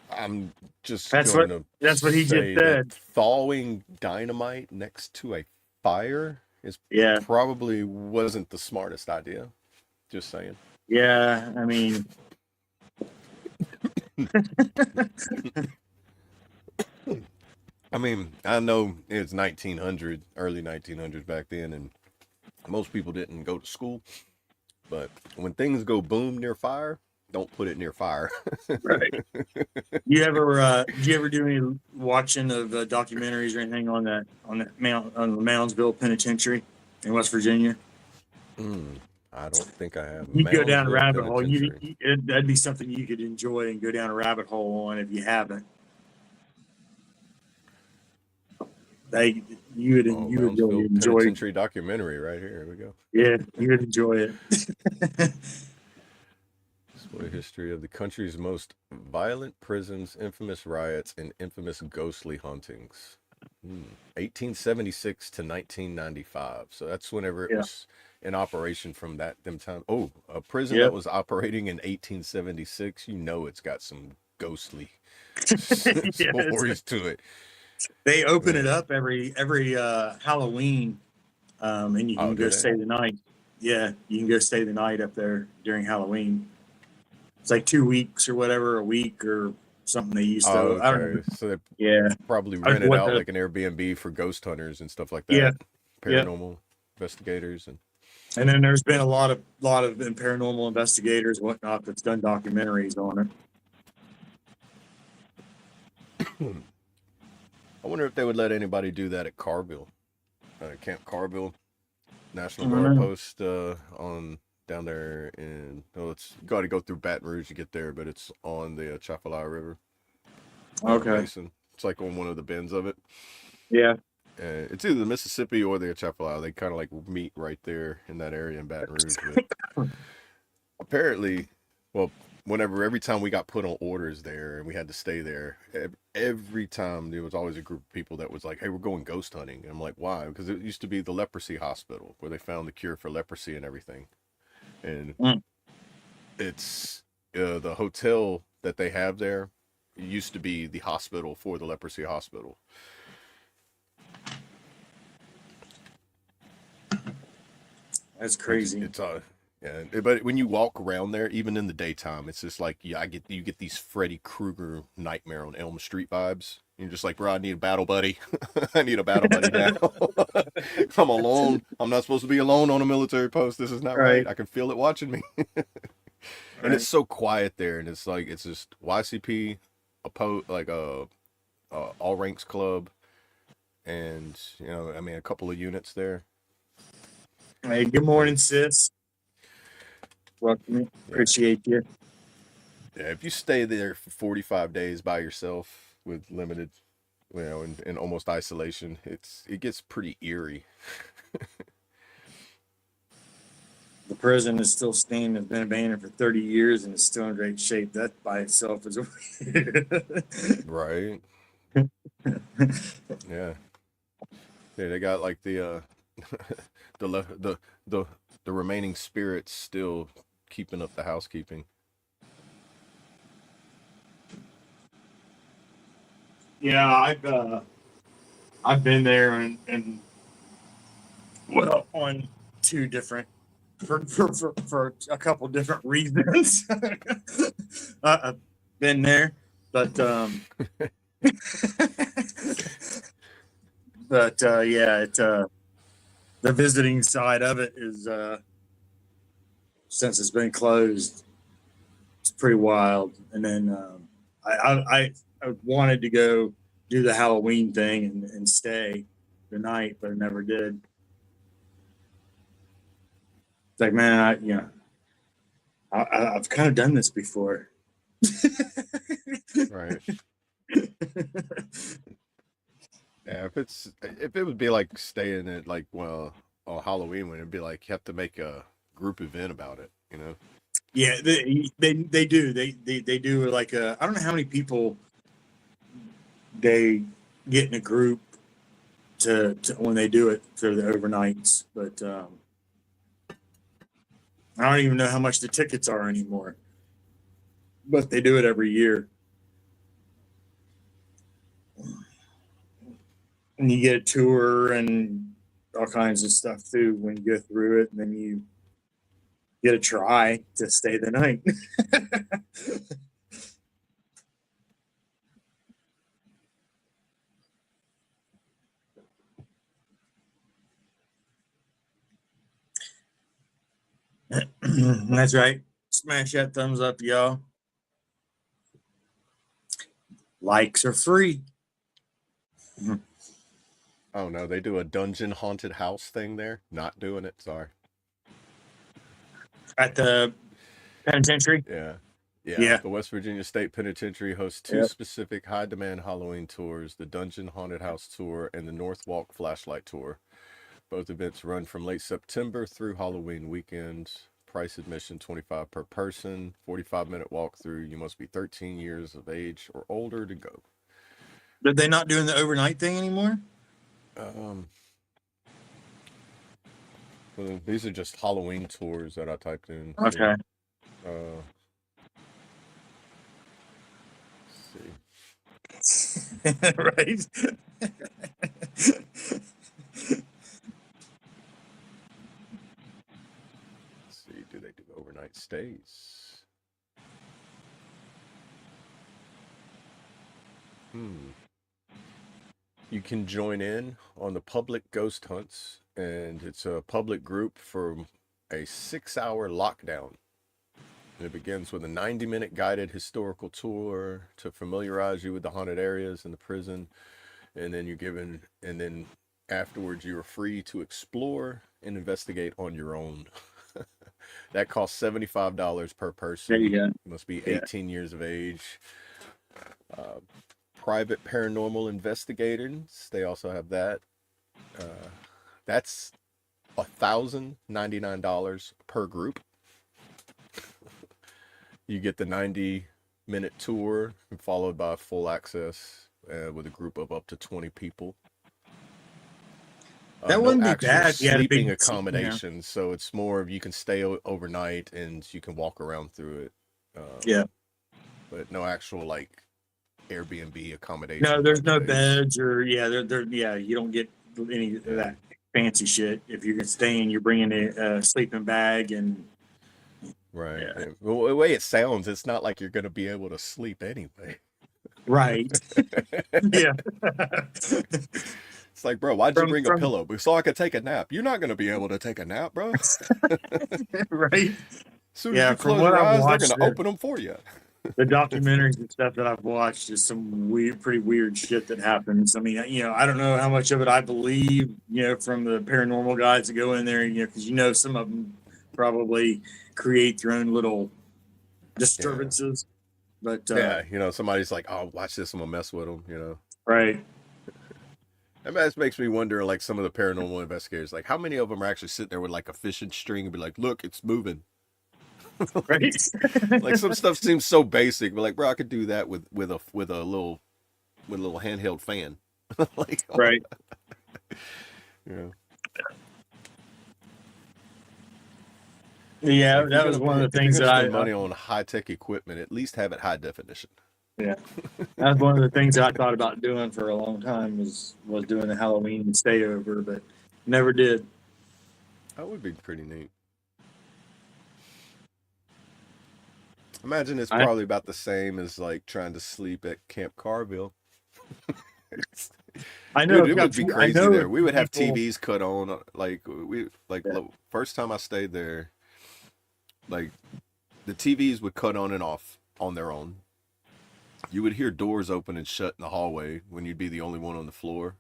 I'm just That's going what to that's what he just say said. that thawing dynamite next to a fire is Yeah, probably wasn't the smartest idea. Just saying. yeah. I mean, I know it's 1900, early 1900s back then, and most people didn't go to school. But when things go boom near fire, don't put it near fire. right. Did you ever do any watching of documentaries or anything on the Moundsville Penitentiary in West Virginia? I don't think I have. You go down a Moundsville rabbit hole. Penitentiary. That'd be something you could enjoy and go down a rabbit hole on if you haven't. You would Moundsville really enjoy. Penitentiary documentary right here. Here we go. Yeah, you would enjoy it. Display history of the country's most violent prisons, infamous riots, and infamous ghostly hauntings. 1876 to 1995. So that's whenever it was in operation from them time. Oh, a prison that was operating in 1876. It's got some ghostly stories to it. They open it up every Halloween, and you can go stay the night. Yeah, you can go stay the night up there during Halloween. It's like 2 weeks or whatever, a week or something they used to. Okay. I don't know. So they probably rent it out like an Airbnb for ghost hunters and stuff like that. Yeah. Paranormal investigators and then there's been a lot of paranormal investigators and whatnot that's done documentaries on it. I wonder if they would let anybody do that at Carville, Camp Carville National Guard post on down there in. It's you got to go through Baton Rouge to get there, but it's on the Chafalaya River. Okay. Basin. It's like on one of the bends of it. Yeah. It's either the Mississippi or the Atchafalaya. They kind of like meet right there in that area in Baton Rouge. But apparently, well, every time we got put on orders there and we had to stay there, every time there was always a group of people that was like, "Hey, we're going ghost hunting." And I'm like, "Why?" Because it used to be the leprosy hospital where they found the cure for leprosy and everything. And it's the hotel that they have there used to be the hospital for the leprosy hospital. That's crazy. It's yeah, but when you walk around there, even in the daytime, it's just like you get these Freddy Krueger Nightmare on Elm Street vibes. You're just like, bro, I need a battle buddy. I need a battle buddy now. I'm alone. I'm not supposed to be alone on a military post. This is not right. I can feel it watching me. And it's so quiet there, and it's like it's just YCP, all ranks club, and I mean a couple of units there. Hey, good morning, sis. Welcome. Appreciate you. Yeah, if you stay there for 45 days by yourself with limited, in almost isolation, it gets pretty eerie. The prison is still standing. It's been abandoned for 30 years and is still in great shape. That by itself is right. Yeah. Yeah, they got like the the remaining spirits still keeping up the housekeeping. Yeah, I've been there and well on two different for a couple different reasons. I've been there, but yeah, the visiting side of it is since it's been closed, it's pretty wild. And then I wanted to go do the Halloween thing and stay the night, but I never did. It's like, man, I've kind of done this before. Right. Yeah, if it would be like staying at like on Halloween, when it'd be like you have to make a group event about it, Yeah, they do. They do like I don't know how many people they get in a group to when they do it for the overnights, but I don't even know how much the tickets are anymore. But they do it every year. And you get a tour and all kinds of stuff too when you go through it, and then you get a try to stay the night. That's right. Smash that thumbs up, y'all. Likes are free. Oh no, they do a dungeon haunted house thing there. Not doing it. Sorry. At the penitentiary? Yeah. The West Virginia State Penitentiary hosts two specific high-demand Halloween tours, the Dungeon Haunted House Tour and the North Walk Flashlight Tour. Both events run from late September through Halloween weekend. Price admission $25 per person, 45-minute walkthrough. You must be 13 years of age or older to go. Are they not doing the overnight thing anymore? Well, these are just Halloween tours that I typed in. Okay. Let's see. Right. Let's see, do they do overnight stays? You can join in on the public ghost hunts, and it's a public group for a 6-hour lockdown. And it begins with a 90-minute guided historical tour to familiarize you with the haunted areas in the prison, and then afterwards you are free to explore and investigate on your own. That costs $75 per person. There you go. You must be 18 years of age. private paranormal investigators. They also have that. That's $1,099 per group. You get the 90-minute tour followed by full access with a group of up to 20 people. That No wouldn't be actual bad if you had a sleeping big, accommodations, so it's more of you can stay overnight and you can walk around through it. Yeah. But no actual like Airbnb accommodation. No, there's type no space. beds or you don't get any of that fancy shit. If you're staying, you're bringing a sleeping bag and Right. Yeah. Well, the way it sounds, it's not like you're going to be able to sleep anyway. right. yeah. It's like, bro, why'd you From- bring a from- pillow? So I could take a nap. You're not going to be able to take a nap, bro. right. As soon Yeah, as you from close what your I've eyes, they're watched, going to open them for you. The documentaries and stuff that I've watched is some pretty weird shit that happens. I mean, I don't know how much of it I believe, from the paranormal guys that go in there, because some of them probably create their own little disturbances. But Yeah, somebody's like, oh, watch this, I'm going to mess with them, right. And that makes me wonder, like, some of the paranormal investigators, like, how many of them are actually sitting there with, like, a fishing string and be like, look, it's moving. Right. Like, some stuff seems so basic, but, like, bro, I could do that with a little handheld fan. Like, right. Yeah. Yeah, Like, that was one of the things that spend money on high-tech equipment, at least have it high definition. Yeah, that's one of the things that I thought about doing for a long time was doing the Halloween stay over, but never did. That would be pretty neat. Imagine it's probably about the same as like trying to sleep at Camp Carville. I know. Dude, it would be crazy there. We would have people- TVs cut on. First time I stayed there, like the TVs would cut on and off on their own. You would hear doors open and shut in the hallway when you'd be the only one on the floor.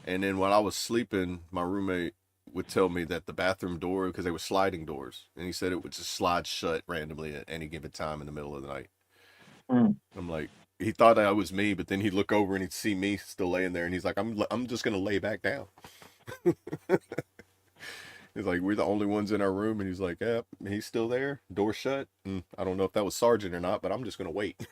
And then while I was sleeping, my roommate would tell me that the bathroom door, because they were sliding doors, and he said it would just slide shut randomly at any given time in the middle of the night. Mm. I'm like, he thought that was me, but then he'd look over and he'd see me still laying there, and he's like, I'm just gonna lay back down. He's like, we're the only ones in our room, and he's like, yeah, he's still there, door shut. I don't know if that was Sergeant or not, but I'm just gonna wait.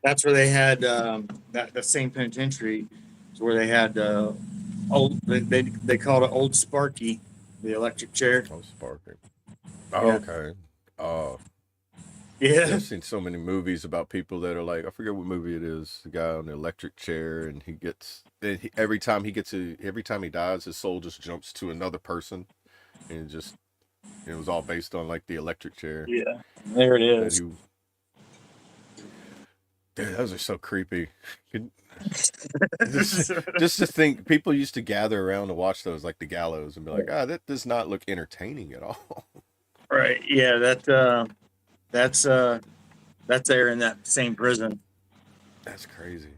That's where they had that same penitentiary is where they had they called it Old Sparky, the electric chair. Oh, Sparky. Oh, Yeah. okay. Oh. Yeah. I've seen so many movies about people that are like, I forget what movie it is. The guy on the electric chair, and every time he dies, his soul just jumps to another person, and it was all based on like the electric chair. Yeah. There it that is. Dude, those are so creepy. Just to think, people used to gather around to watch those, like the gallows, and be like, that does not look entertaining at all. Right. Yeah. That's there in that same prison. That's crazy.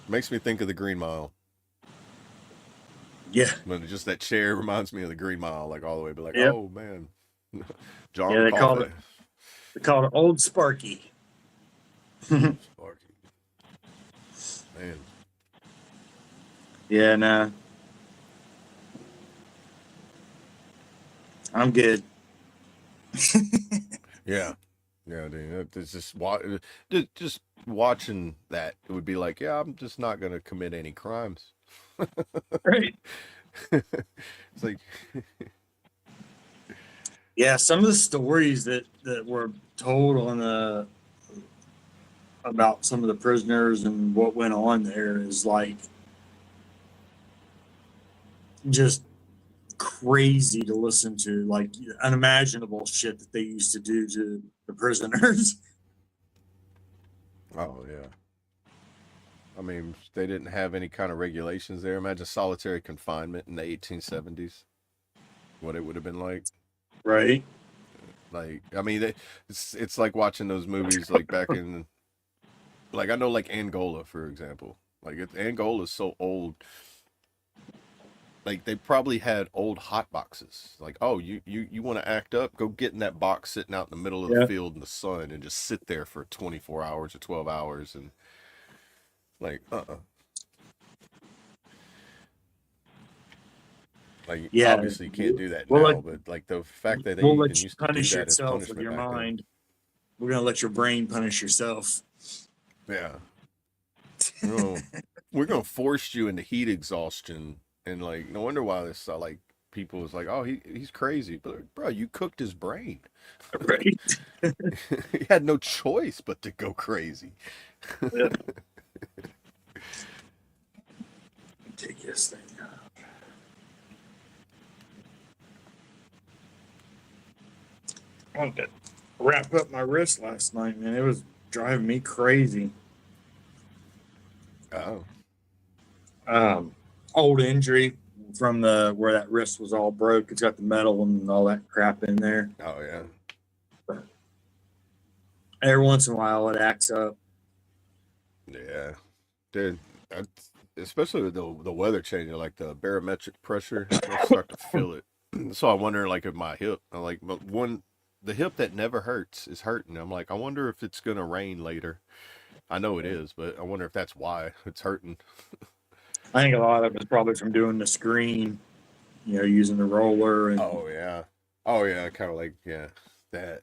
Makes me think of the Green Mile. Yeah. When just that chair reminds me of the Green Mile, like all the way, but like, Yep. oh man, John. Yeah, they called it Old Sparky. Sparky. Man, Yeah. Nah. I'm good. yeah, dude. It's just watching that. It would be like, yeah, I'm just not gonna commit any crimes. Right. It's like, Yeah, some of the stories that were told about some of the prisoners and what went on there is like just crazy to listen to, like unimaginable shit that they used to do to the prisoners. oh yeah. I mean, they didn't have any kind of regulations there. Imagine solitary confinement in the 1870s. What it would have been like. Right. Like, I mean, it's like watching those movies like back in, like I know like Angola, for example. Like Angola is so old. like they probably had old hot boxes. Like, oh, you want to act up? Go get in that box sitting out in the middle of the Yeah. field in the sun and just sit there for 24 hours or 12 hours and like, Like, Yeah. obviously you can't do that We'll let now, but like the fact that they we'll let even you used to do punish that as yourself with punishment your back then. mind. We're gonna let your brain punish yourself. Yeah. We're gonna force you into heat exhaustion, and like no wonder why this like people is like, oh, he's crazy, but bro, you cooked his brain. Right. He had no choice but to go crazy. Yeah. Take this thing out. I wanted to wrap up my wrist last night, man. It was driving me crazy. Oh, Old injury from the where that wrist was all broke. It's got the metal and all that crap in there. oh yeah. Every once in a while, it acts up. Yeah, dude. Especially with the weather changing, like the barometric pressure, I start to feel it. So I wonder, like, if my hip, I'm like, but the hip that never hurts is hurting. I'm like, I wonder if it's gonna rain later. I know it is, but I wonder if that's why it's hurting. I think a lot of it is probably from doing the screen, using the roller and Oh yeah, kind of like that.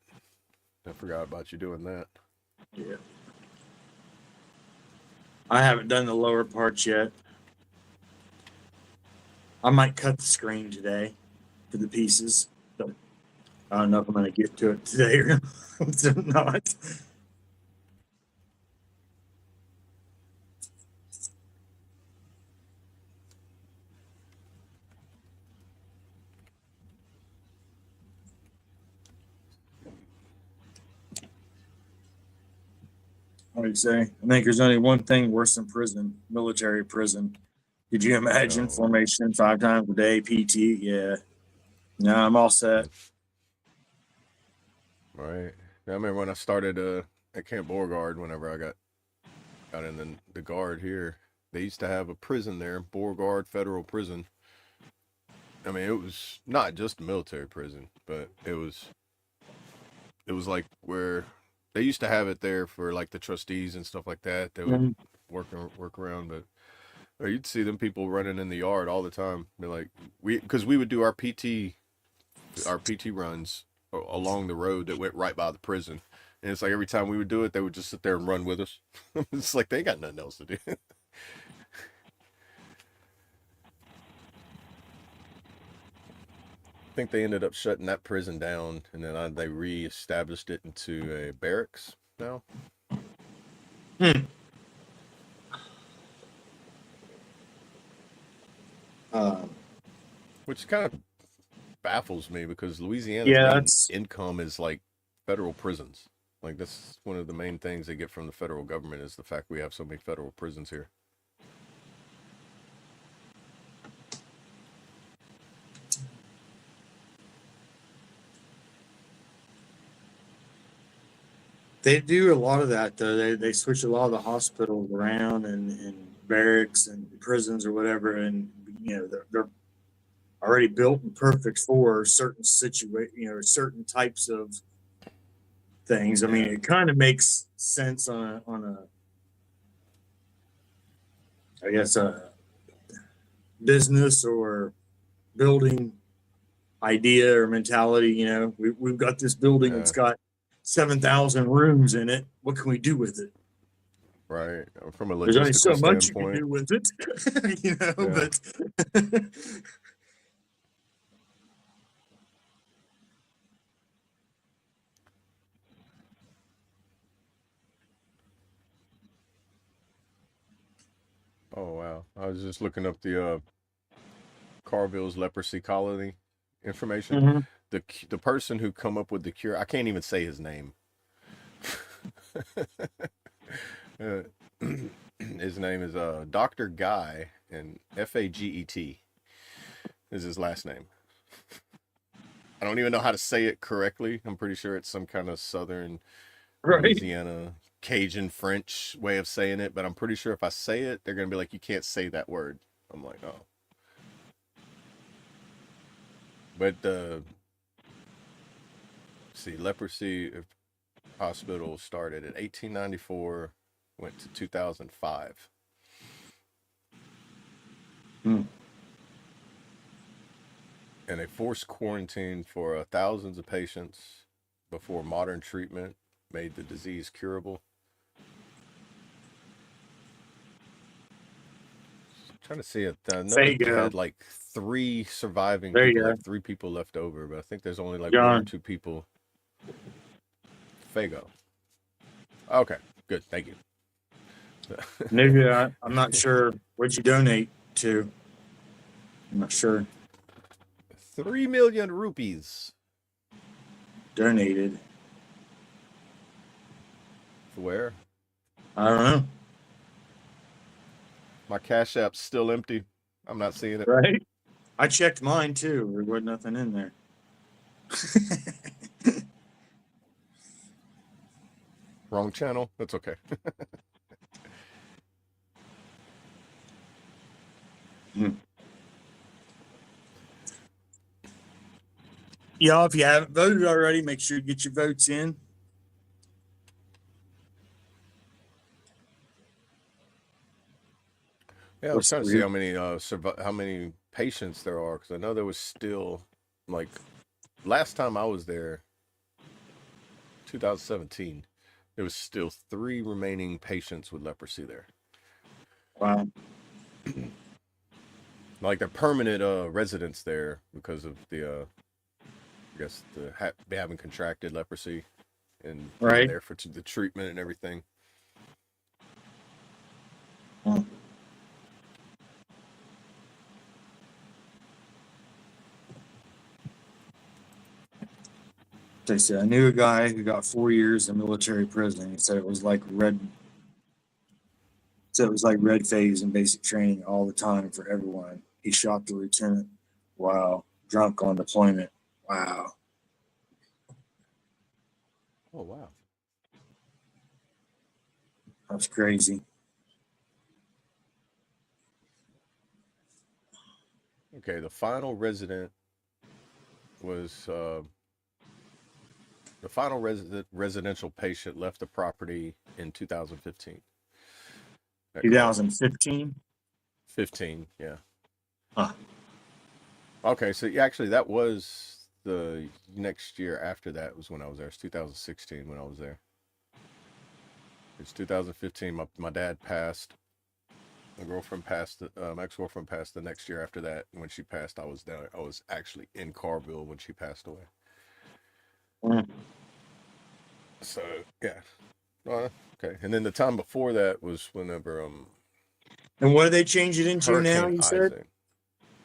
I forgot about you doing that. yeah. I haven't done the lower parts yet. I might cut the screen today to the pieces. So I don't know if I'm going to get to it today or not. What do you say? I think there's only one thing worse than prison, military prison. Could you imagine No. formation 5 times a day, PT? Yeah. No, I'm all set. Right. I remember when I started at Camp Beauregard, whenever I got in the guard here, they used to have a prison there, Beauregard Federal Prison. I mean, it was not just a military prison, but it was like where they used to have it there for like the trustees and stuff like that. They would Mhm. work around, but or you'd see them people running in the yard all the time. They're like because we would do our PT runs along the road that went right by the prison. And it's like every time we would do it, they would just sit there and run with us. It's like they got nothing else to do. I think they ended up shutting that prison down, and then they reestablished it into a barracks now. Hmm. Um, Which kind of baffles me because Louisiana's yeah, main that's income is like federal prisons. Like that's one of the main things they get from the federal government is the fact we have so many federal prisons here. they do a lot of that though. They switch a lot of the hospitals around and barracks and prisons or whatever, and they're already built and perfect for certain certain types of things. I mean, Yeah. it kind of makes sense on a I guess a business or building idea or mentality. We've got this building that's Yeah. got 7,000 rooms in it. What can we do with it? Right. From a There's only logistical so much you can standpoint. do with it, Yeah. but Oh wow. I was just looking up the Carville's leprosy colony information. Mhm. The person who come up with the cure, I can't even say his name. Uh, his name is Dr. Guy, and Faget is his last name. I don't even know how to say it correctly. I'm pretty sure it's some kind of southern Right. Louisiana Cajun French way of saying it, but I'm pretty sure if I say it, they're gonna be like, you can't say that word. I'm like, oh. But see, leprosy hospital started in 1894, went to 2005. And a forced quarantine for thousands of patients before modern treatment made the disease curable. Trying to see it. I know There you they go. had like 3 surviving There you people, go. like 3 people left over, but I think there's only like 1 or John. 2 people. Fago. Okay, good. Thank you. Maybe I'm not sure what you donate to. I'm not sure. 3 million rupees. Donated. Where? I don't know. My Cash App's still empty. I'm not seeing it. Right? I checked mine too. There wasn't nothing in there. Wrong channel. That's okay. Y'all, if you haven't voted already, make sure you get your votes in. Yeah, I was trying to see how many patients there are, because I know there was still, like, last time I was there, 2017, there was still 3 remaining patients with leprosy there. Wow. Like they're permanent residents there because of the I guess they haven't contracted leprosy and being Right. there for the treatment and everything. They said I knew a guy who got 4 years in military prison. He said it was like red. So it was like red phase and basic training all the time for everyone. He shot the lieutenant. Wow. Drunk on deployment. Wow. Oh wow. That's crazy. Okay, the final resident was the final residential patient left the property in 2015. 2015. 15, yeah. Huh. Okay, so actually that was the next year after that was when I was there. It's 2016 when I was there. It's 2015. My dad passed. My girlfriend passed. My ex-girlfriend passed the next year after that. When she passed, I was there. I was actually in Carville when she passed away. So yeah. Okay. And then the time before that was whenever And what do they change it into now? Hurricane You said Isaac.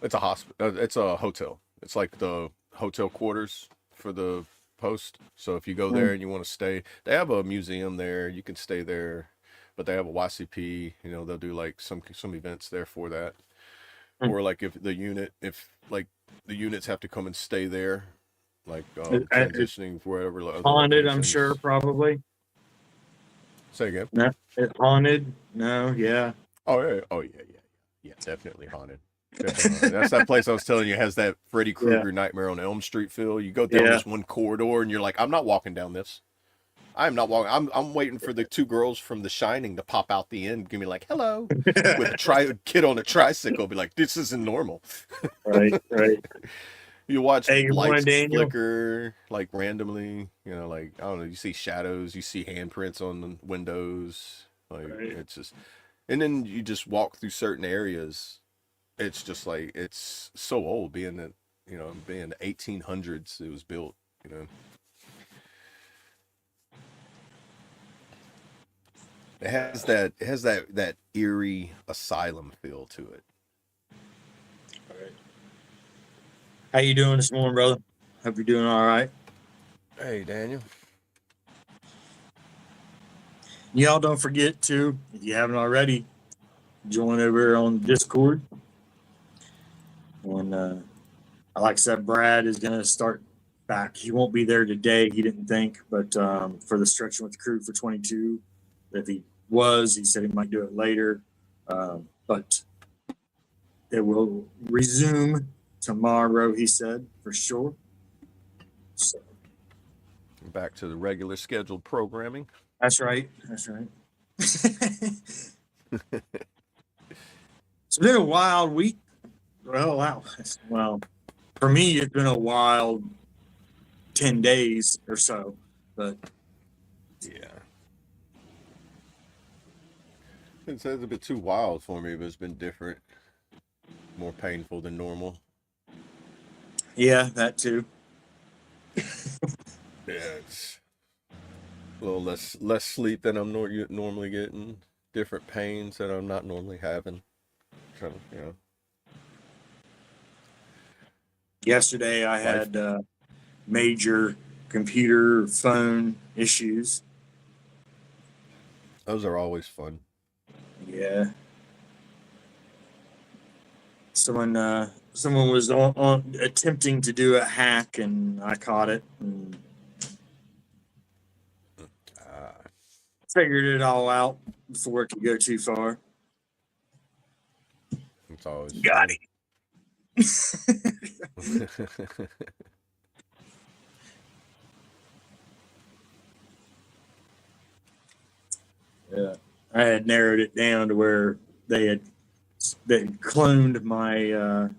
It's a hospital. It's a hotel. It's like the hotel quarters for the post. So if you go there and you want to stay, they have a museum there. You can stay there, but they have a YCP. You know, they'll do like some events there for that. Or like if the units have to come and stay there, like transitioning wherever. Other haunted. locations. I'm sure probably. Say again. No, it haunted. No, yeah. Oh yeah. Oh yeah. Definitely haunted. That's that place I was telling you has that Freddy Krueger Nightmare on Elm Street feel. You go down this one corridor and you're like, I'm not walking down this. I'm not walking. I'm waiting for the 2 girls from The Shining to pop out the end, give me like hello, with a kid on a tricycle. Be like, this isn't normal. Right. You watch Hey, good lights morning, Daniel. flicker like randomly. You know, like I don't know. You see shadows. You see handprints on the windows. Like it's just, and then you just walk through certain areas. It's just like it's so old, being that being the 1800s it was built. You know, it has that eerie asylum feel to it. How you doing this morning, brother? Hope you're doing all right. Hey, Daniel. Y'all don't forget to, if you haven't already, join over on Discord. And like I said, Brad is going to start back. He won't be there today, he didn't think, but for the Stretching with the Crew for 22, if he was, he said he might do it later. But it will resume tomorrow, he said, for sure. So Back to the regular scheduled programming. that's right. That's right. It's been a wild week. Well, wow. Well, for me, it's been a wild 10 days or so. But yeah, it's a bit too wild for me, but it's been different, more painful than normal. yeah, that too. Yeah, it's a little less sleep than I'm normally getting, different pains that I'm not normally having. Trying to, Yesterday, I had major computer phone issues. Those are always fun. Yeah. Someone was on attempting to do a hack, and I caught it and figured it all out before it could go too far. It's always Got fun. it. Yeah, I had narrowed it down to where they cloned my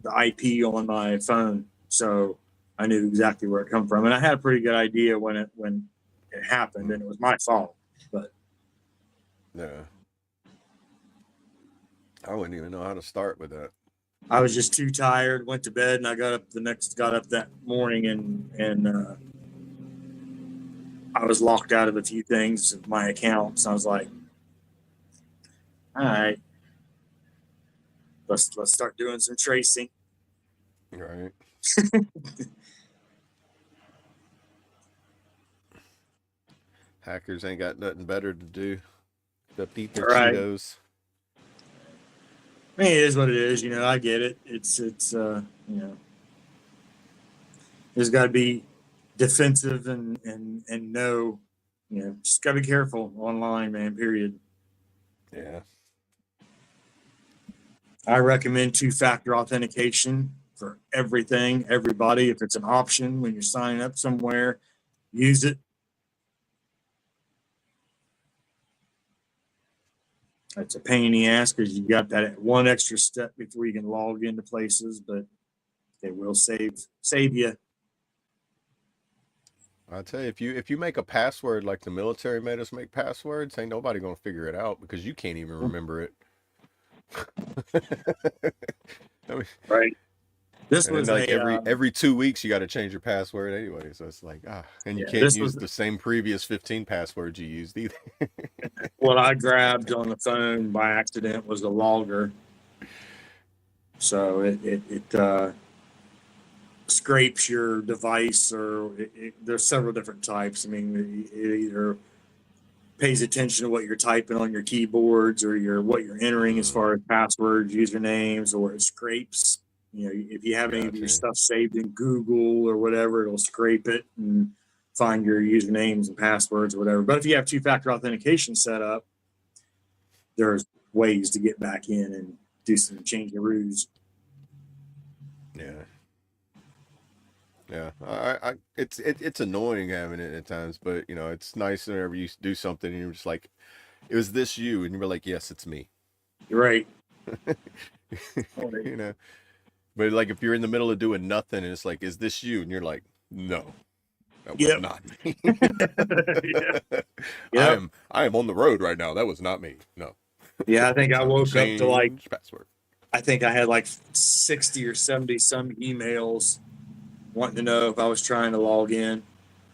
the IP on my phone, so I knew exactly where it come from, and I had a pretty good idea when it happened, and it was my fault. But yeah, I wouldn't even know how to start with that. I was just too tired. Went to bed, and I got up that morning, and I was locked out of a few things of my accounts. I was like, all right, let's start doing some tracing. Right. Hackers ain't got nothing better to do except eat their Right. Cheetos. I mean, it is what it is. I get it. It's there's got to be defensive and know, just got to be careful online, man. Period. Yeah. I recommend two-factor authentication for everything, everybody. If it's an option when you're signing up somewhere, use it. It's a pain in the ass because you got that one extra step before you can log into places, but they will save you. I tell you, if you make a password like the military made us make passwords, ain't nobody gonna figure it out because you can't even remember it. I mean, right. This and was then, like every 2 weeks you got to change your password anyway, so it's like and you can't use the same previous 15 passwords you used either. What I grabbed on the phone by accident was a logger, so it scrapes your device, or there's several different types. I mean, it either pays attention to what you're typing on your keyboards or what you're entering as far as passwords, usernames, or it scrapes. If you have any of your stuff saved in Google or whatever, it'll scrape it and find your usernames and passwords or whatever. But if you have two-factor authentication set up, there's ways to get back in and do some change-a-roos. Yeah. Yeah, it's annoying having it at times, but it's nice whenever you do something and you're just like, "It was this you?" and you're like, "Yes, it's me." You're right. But like if you're in the middle of doing nothing and it's like, "Is this you?" and you're like, "No, that was not me." Yep. I am on the road right now. That was not me. No. Yeah, I think I woke up to like password. I think I had like 60 or 70 some emails wanting to know if I was trying to log in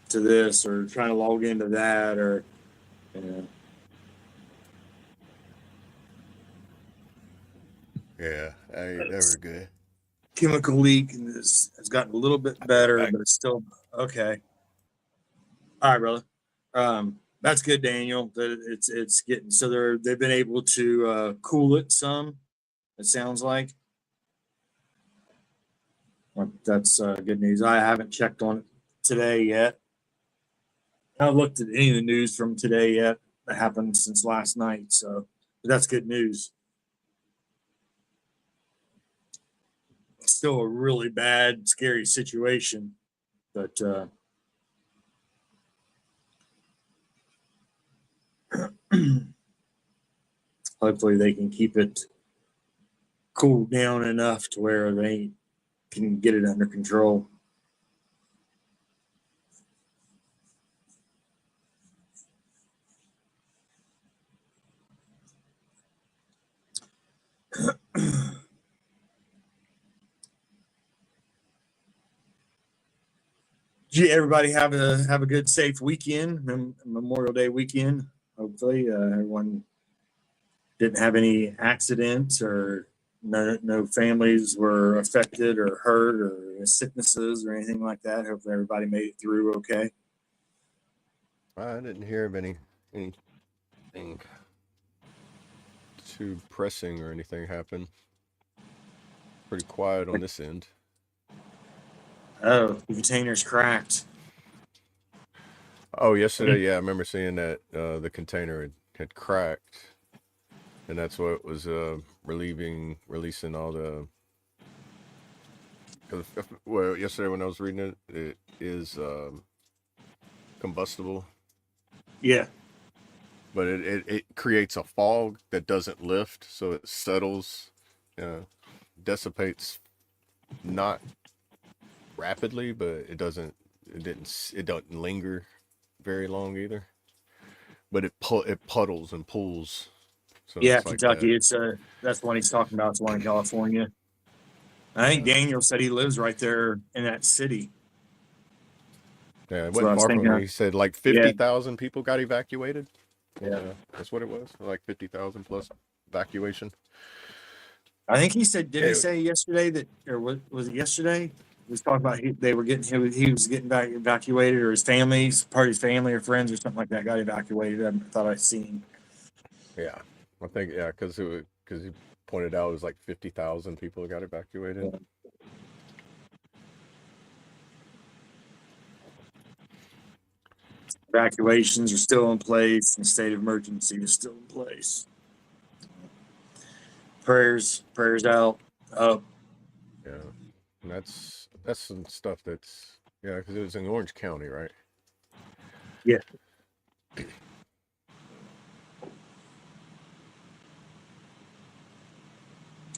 to this or trying to log into that, or Yeah, never good. Chemical leak has gotten a little bit better, but it's still okay. All right, brother. That's good, Daniel. That it's getting so they've been able to cool it some. It sounds like. Well, that's good news. I haven't checked on it today yet. I haven't looked at any of the news from today yet. That happened since last night, but that's good news. still a really bad, scary situation. But hopefully they can keep it cooled down enough to where they can get it under control. Did everybody have a good, safe weekend, Memorial Day weekend? Hopefully, everyone didn't have any accidents, or no families were affected or hurt, or sicknesses or anything like that. Hopefully, everybody made it through okay. I didn't hear of anything too pressing or anything happen. Pretty quiet on this end. Oh, the container's cracked. Oh, yesterday, yeah, I remember seeing that the container had cracked, and that's what was releasing all the. Well, yesterday when I was reading it, it is combustible. Yeah. But it creates a fog that doesn't lift, so it settles, dissipates, not rapidly, but it doesn't linger very long either. But it puddles and pools. So yeah, it's like Kentucky. that. It's that's the one he's talking about. It's the one in California. I think Daniel said he lives right there in that city. Yeah, it wasn't far from me. He said like 50,000 people got evacuated. Yeah, that's what it was. Like 50,000 plus evacuation. I think he said. Did he say yesterday that, or was it yesterday? He was talking about he was getting back evacuated, or his family's part of his family or friends or something like that got evacuated. I thought I'd seen. Yeah, I think because he pointed out it was like 50,000 people got evacuated. Yeah. Evacuations are still in place, and state of emergency is still in place. Prayers out up. Yeah, and that's some stuff that's because it was in Orange County, right? Yeah.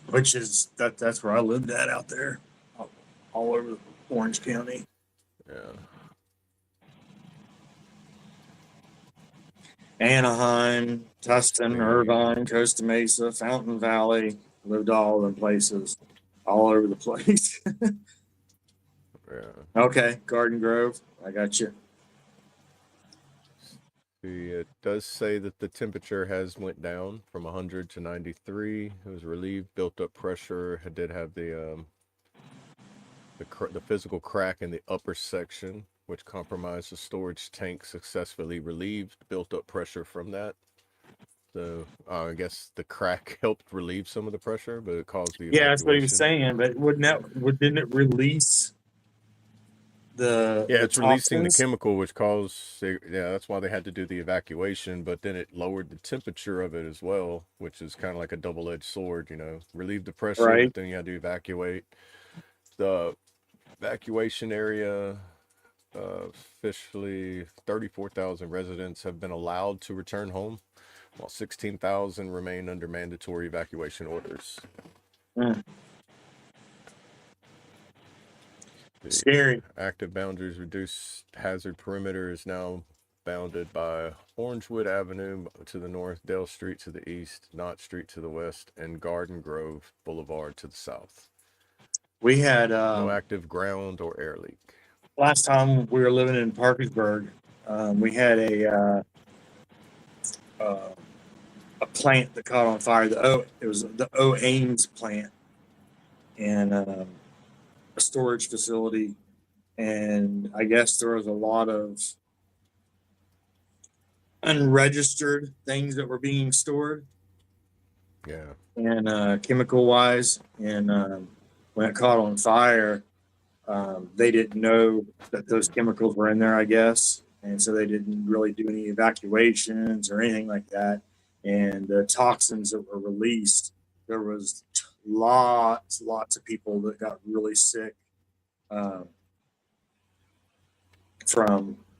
Which is that's where I lived at out there, all over Orange County. Yeah. Anaheim, Tustin, Irvine, Costa Mesa, Fountain Valley, lived all in places, all over the place. Yeah. Okay, Garden Grove, I got you. See, it does say that the temperature has went down from 100 to 93. It was relieved. Built up pressure. It did have the physical crack in the upper section, which compromised the storage tank, successfully relieved. Built up pressure from that. So I guess the crack helped relieve some of the pressure, but it caused the evacuation. That's what he was saying. But didn't it release it's releasing the chemical, which caused that's why they had to do the evacuation. But then it lowered the temperature of it as well, which is kind of like a double-edged sword. Relieve the pressure, right, but then you had to evacuate. The evacuation area, officially 34,000 residents have been allowed to return home, while 16,000 remain under mandatory evacuation orders. Scary. Active boundaries reduce hazard perimeter is now bounded by Orangewood Avenue to the north, Dale Street to the east, Knott Street to the west, and Garden Grove Boulevard to the south. We had no active ground or air leak. Last time we were living in Parkersburg, we had a plant that caught on fire. It was the O. Ames plant, and a storage facility, and I guess there was a lot of unregistered things that were being stored. Yeah. And chemical wise, and when it caught on fire, they didn't know that those chemicals were in there, I guess, and so they didn't really do any evacuations or anything like that. And the toxins that were released, there was lots of people that got really sick from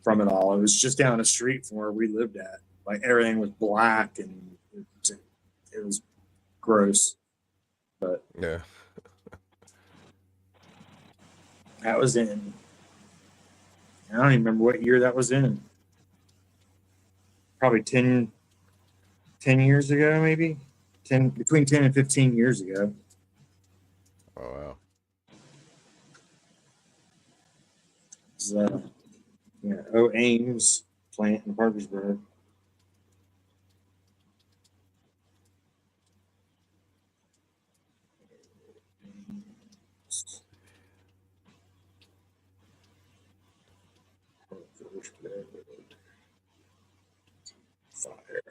it all. It was just down the street from where we lived at. Like everything was black and it was gross. But Yeah. that was in, I don't even remember what year that was in. Probably 10 years ago, maybe between 10 and 15 years ago. Oh wow. It's, yeah, O. Ames plant in Parkersburg. Fire.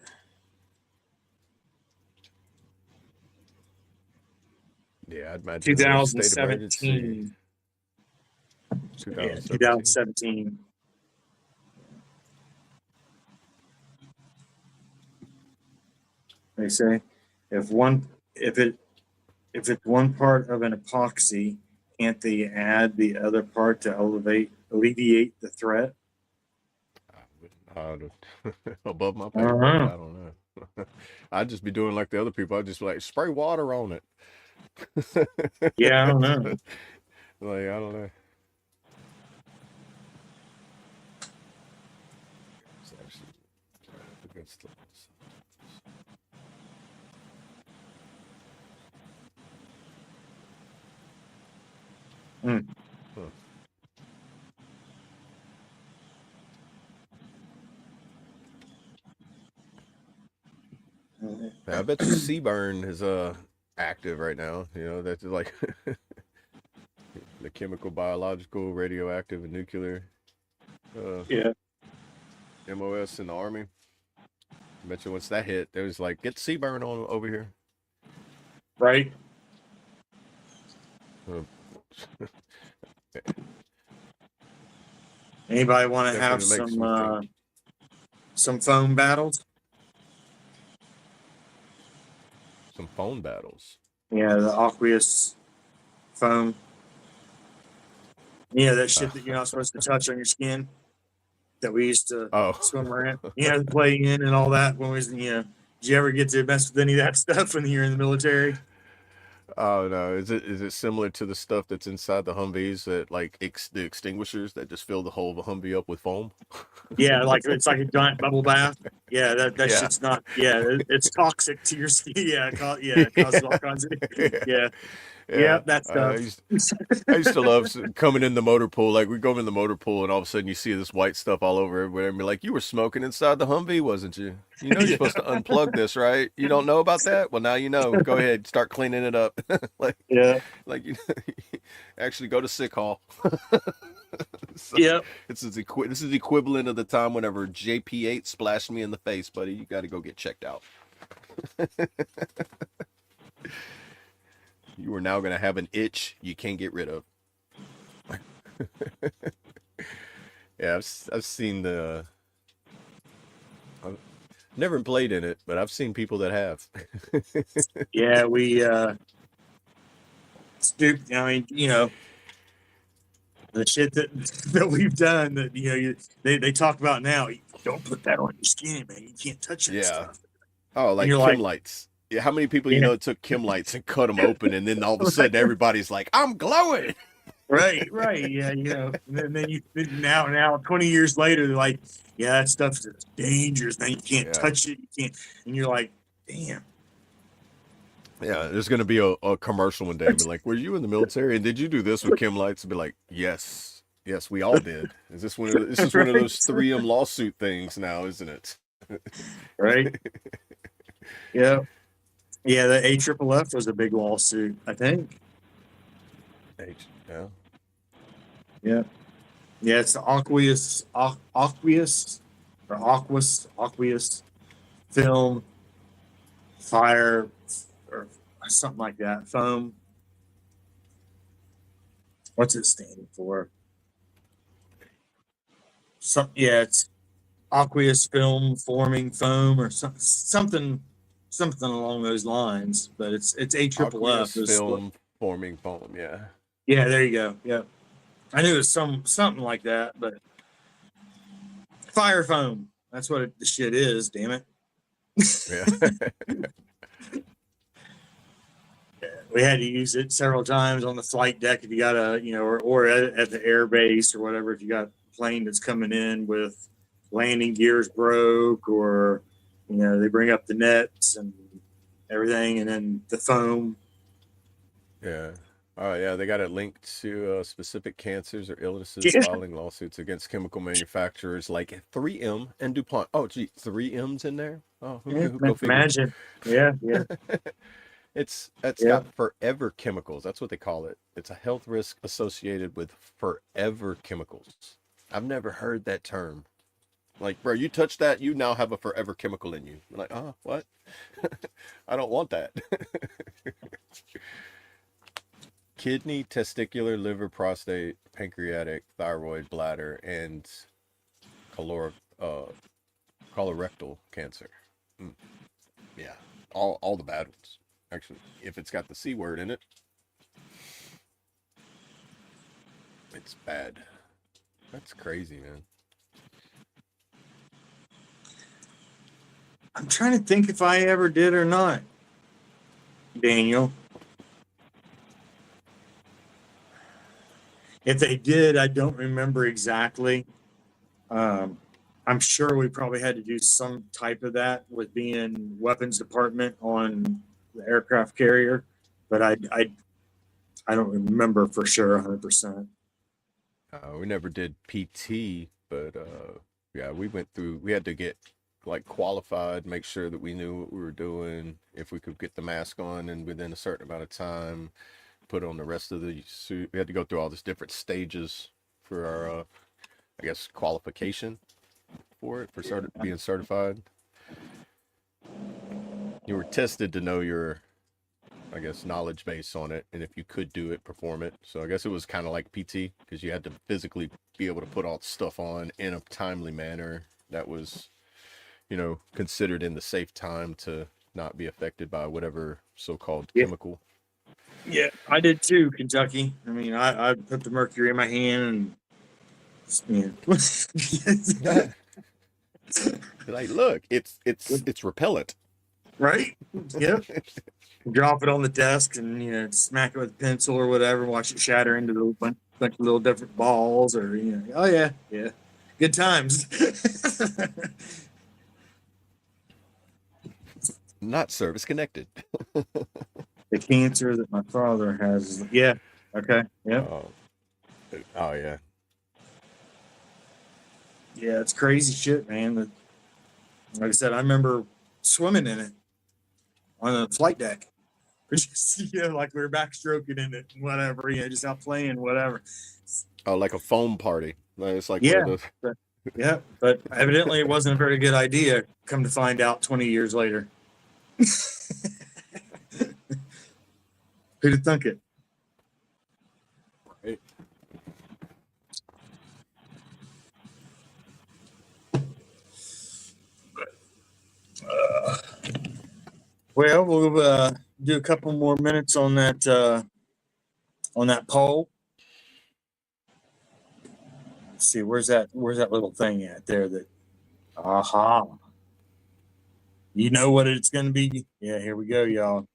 Yeah, I'd imagine state of emergency. 2017. They say if it's one part of an epoxy, can't they add the other part to alleviate the threat? Above my pay I don't grade, know. I don't know. I'd just be doing like the other people. I'd just be like, spray water on it. Yeah, I don't know. Like, I don't know. It's actually against the Mm. Huh. I bet you CBurn is active right now. You know, that's like the chemical, biological, radioactive, and nuclear Yeah. MOS in the Army. I bet you once that hit, there was like, get CBurn on over here. Right. Anybody want to have some phone battles? Some phone battles. Yeah, the aqueous foam. Yeah, that shit that you're not supposed to touch on your skin that we used to swim around, play in and all that when we was, did you ever get to mess with any of that stuff when you were in the military? Oh no, is it similar to the stuff that's inside the Humvees that like the extinguishers that just fill the whole of a Humvee up with foam? Yeah, like it's like a giant bubble bath. Yeah, that shit's not. Yeah, it's toxic to your skin. Yeah, it causes all kinds of. Yeah, that stuff. I used to love coming in the motor pool. Like we go in the motor pool, and all of a sudden you see this white stuff all over everywhere, and be like, "You were smoking inside the Humvee, wasn't you? You know you're supposed to unplug this, right? You don't know about that? Well, now you know. Go ahead, start cleaning it up. like you actually go to sick hall." So this is the equivalent of the time whenever JP8 splashed me in the face, buddy. You got to go get checked out. You are now going to have an itch you can't get rid of. Yeah, I've seen I've never played in it, but I've seen people that have. Yeah, we stupid. I mean, the shit that we've done that they talk about now. Don't put that on your skin, man. You can't touch that stuff. Oh, like Kim lights. Yeah, how many people it took Kim lights and cut them open, and then all of a sudden everybody's like, "I'm glowing." Right. Yeah, and then now 20 years later, they're like, "Yeah, that stuff's dangerous. Now you can't touch it. You can't." And you're like, "Damn." Yeah, there's gonna be a commercial one day and be like, "Were you in the military and did you do this with Kim lights?" And be like, "Yes, we all did." This is one of those 3M lawsuit things now, isn't it? Right. Yeah. Yeah, the AFFF was a big lawsuit, I think. Yeah, it's the aqueous film fire or something like that. Foam. What's it standing for? It's aqueous film forming foam or something something along those lines, but it's AFFF. Aqueous film forming foam. Yeah. Yeah, there you go. Yeah, I knew it was something like that, but fire foam. That's what the shit is. Damn it. Yeah. We had to use it several times on the flight deck if you got a, or at the air base or whatever. If you got a plane that's coming in with landing gears broke, or they bring up the nets and everything, and then the foam. Yeah. Oh, yeah. They got it linked to specific cancers or illnesses, filing lawsuits against chemical manufacturers like 3M and DuPont. Oh, gee, 3M's in there? Oh, who go figure? Imagine. Yeah. It's got forever chemicals. That's what they call it. It's a health risk associated with forever chemicals. I've never heard that term. Like, bro, you touch that, you now have a forever chemical in you. I'm like, oh, what? I don't want that. Kidney, testicular, liver, prostate, pancreatic, thyroid, bladder, and colorectal cancer. Yeah, all the bad ones. Actually, if it's got the C word in it, it's bad. That's crazy, man. I'm trying to think if I ever did or not, Daniel. If they did, I don't remember exactly. I'm sure we probably had to do some type of that with being weapons department on the aircraft carrier, but I don't remember for sure 100%. We never did PT, but yeah, we had to get like qualified, make sure that we knew what we were doing, if we could get the mask on and within a certain amount of time, put on the rest of the suit. We had to go through all these different stages for our, I guess, qualification for it, for being certified. You were tested to know your, I guess, knowledge base on it, and if you could do it, perform it. So I guess it was kind of like PT, because you had to physically be able to put all the stuff on in a timely manner that was, considered in the safe time to not be affected by whatever so-called chemical. Yeah, I did too, Kentucky. I mean, I put the mercury in my hand and Like, look, it's repellent. Right? Yep. Drop it on the desk and smack it with a pencil or whatever, watch it shatter into a bunch of little different balls, or oh yeah, good times. Not service connected. The cancer that my father has. Yeah. Okay. Yeah. Oh yeah. Yeah, it's crazy shit, man. Like I said, I remember swimming in it on a flight deck. Just, like we were backstroking in it and whatever, just out playing, whatever. Oh, like a foam party. It's like yeah, but evidently it wasn't a very good idea. Come to find out 20 years later. Who'd have thunk it? Right. Well, we'll do a couple more minutes on that poll. Let's see, where's that little thing at there? That aha. You know what it's going to be? Yeah, here we go, y'all.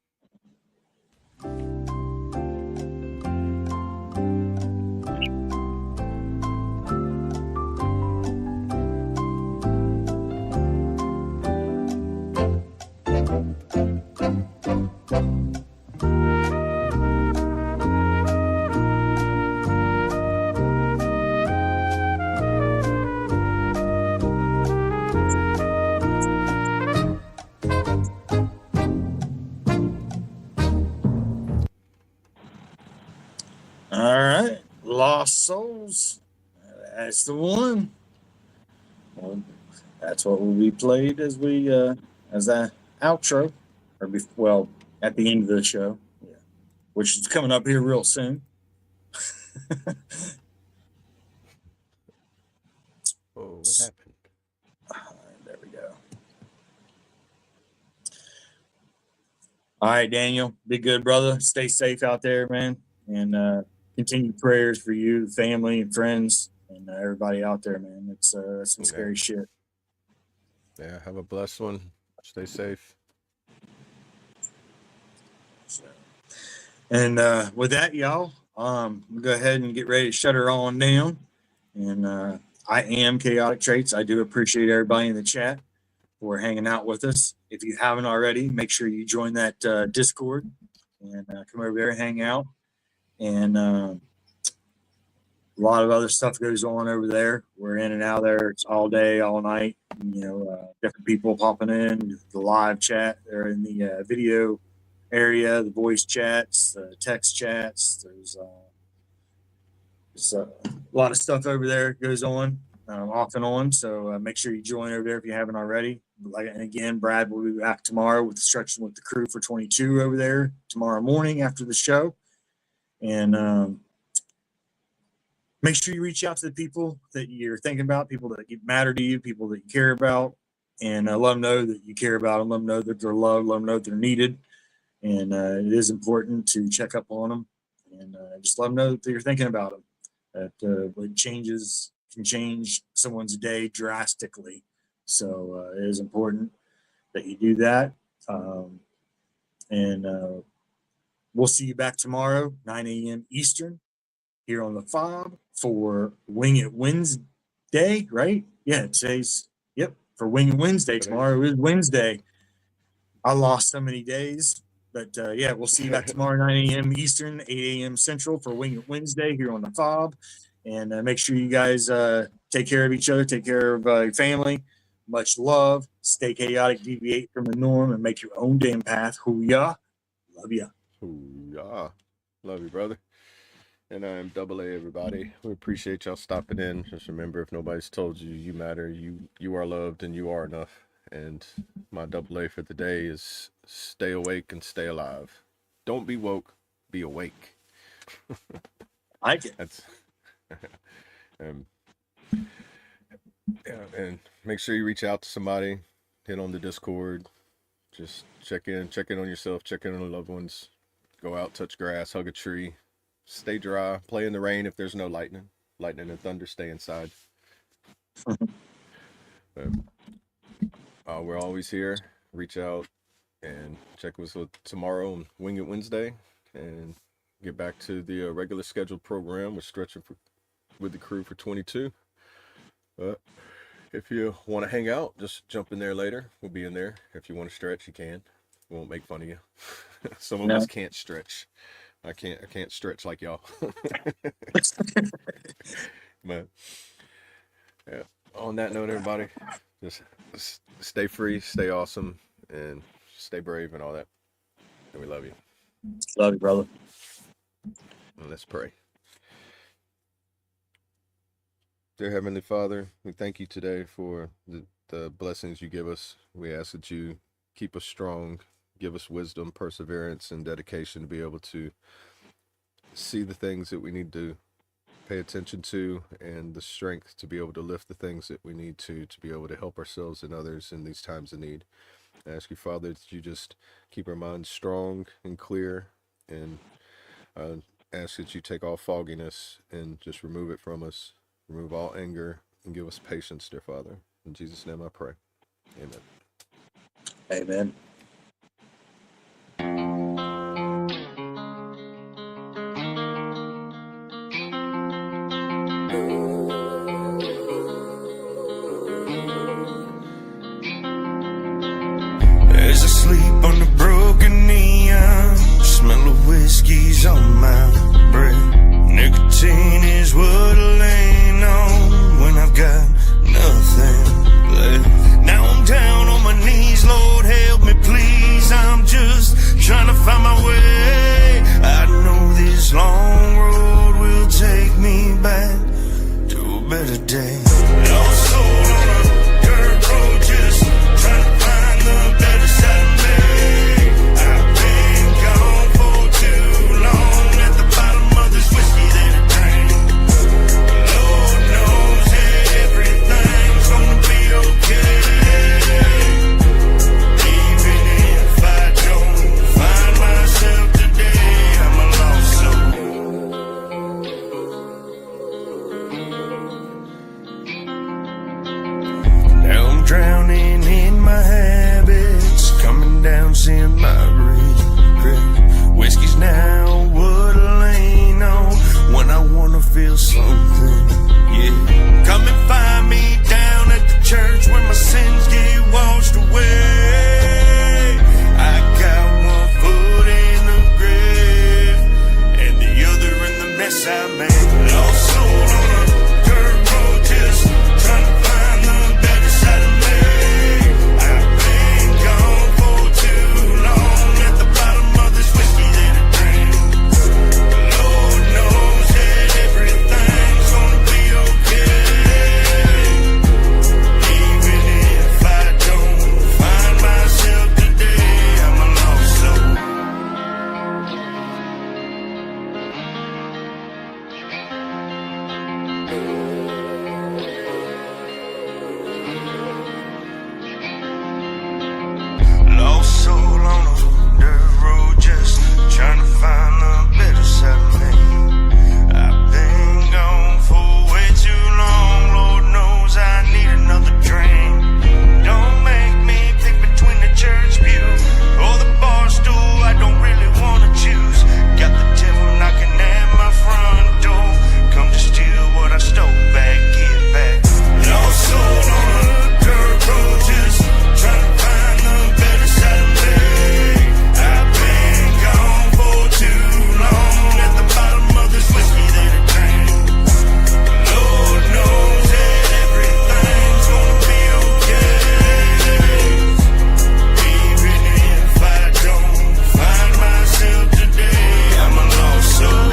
All right, Lost Souls. That's the one. Well, that's what will be played as we as that outro, or at the end of the show, which is coming up here real soon. Oh, what happened? There we go. All right, Daniel, be good, brother. Stay safe out there, man, and continue prayers for you, the family, and friends, and everybody out there, man. It's some scary shit. Yeah, have a blessed one. Stay safe. So, and with that, y'all, we'll go ahead and get ready to shut her on down. And I am Chaotic Traits. I do appreciate everybody in the chat for hanging out with us. If you haven't already, make sure you join that Discord and come over there and hang out. And a lot of other stuff goes on over there. We're in and out of there. It's all day, all night. Different people popping in, the live chat. They're in the video area, the voice chats, the text chats. There's a lot of stuff over there goes on off and on. So make sure you join over there if you haven't already. And again, Brad will be back tomorrow with Stretching with the Crew for 22 over there tomorrow morning after the show. And make sure you reach out to the people that you're thinking about, people that matter to you, people that you care about, and let them know that you care about them. Let them know that they're loved. Let them know that they're needed. And it is important to check up on them and just let them know that you're thinking about them. That what can change someone's day drastically. So it is important that you do that. And we'll see you back tomorrow, 9 a.m. Eastern, here on the F.O.B. for Wing It Wednesday, right? Yeah, for Wing It Wednesday tomorrow. It is Wednesday. I lost so many days. But we'll see you back tomorrow, 9 a.m. Eastern, 8 a.m. Central for Wing It Wednesday here on the F.O.B. And make sure you guys take care of each other, take care of your family. Much love. Stay chaotic, deviate from the norm, and make your own damn path. Hoo-yah. Love ya. Hoo-yah. Love you, brother. And I'm Double A, everybody. We appreciate y'all stopping in. Just remember, if nobody's told you, you matter. You are loved, and you are enough. And my Double A for the day is stay awake and stay alive. Don't be woke, be awake. I like it. That's and make sure you reach out to somebody, hit on the Discord, just check in on yourself, check in on loved ones, go out, touch grass, hug a tree, stay dry, play in the rain if there's no lightning and thunder, stay inside. We're always here. Reach out and check us tomorrow on Wing It Wednesday and get back to the regular scheduled program. We're Stretching with the Crew for 22. If you want to hang out, just jump in there later. We'll be in there. If you want to stretch, you can. We won't make fun of you. Some of us can't stretch. I can't stretch like y'all. But yeah, on that note, everybody, just stay free, stay awesome, and stay brave and all that. And we love you. Love you, brother. And let's pray. Dear Heavenly Father, we thank you today for the blessings you give us. We ask that you keep us strong, give us wisdom, perseverance, and dedication to be able to see the things that we need to pay attention to, and the strength to be able to lift the things that we need to be able to help ourselves and others in these times of need. I ask you, Father, that you just keep our minds strong and clear, and ask that you take all fogginess and just remove it from us, remove all anger, and give us patience, dear Father. In Jesus' name I pray. Amen. Amen. As I sleep on the broken neon, smell of whiskey's on my breath. Nicotine is what I lean on when I've got nothing left. Now I'm down on my knees, Lord help me please. I'm just trying to find my way. I know this long road will take me back to a better day. Lost soul on a dirt road, just trying to find the better side of me. I've been gone for too long, at the bottom of this whiskey that I drank. Lord knows everything's gonna be okay, even if I don't find down, seeing my regret. Whiskey's now what I lean on when I wanna feel something, yeah. Come and find me down at the church where my sins get washed away. I got one foot in the grave and the other in the mess I made. Lost soul on a dirt road, just trying to find the better side of me. I've been gone for too long at the bottom of this whiskey that I drink. Lord knows that everything's gonna be okay. Even if I don't find myself today, I'm a lost soul. Lost soul on a dirt road, just trying to find the better side of me. I've been gone for way too long. Lord knows I need another drink. Don't make me pick between the church pew or the bar stool. I don't really wanna choose. Got the devil knocking at my front door. Come to steal what I stole back, get back. Lost soul on a dirt road, just trying to find the better side of me. I've been gone for too long at the bottom of this whiskey that I drink. Lord knows that everything's gonna be okay. Even if I don't find myself today, I'm a lost soul.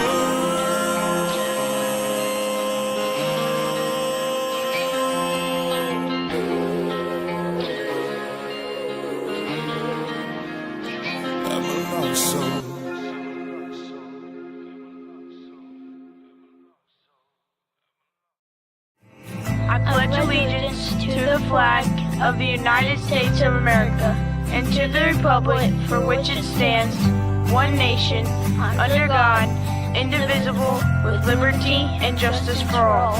I'm a lost soul. I pledge allegiance to the flag of the United States of America and to the republic for which it stands, one nation, under God, indivisible, with liberty and justice for all.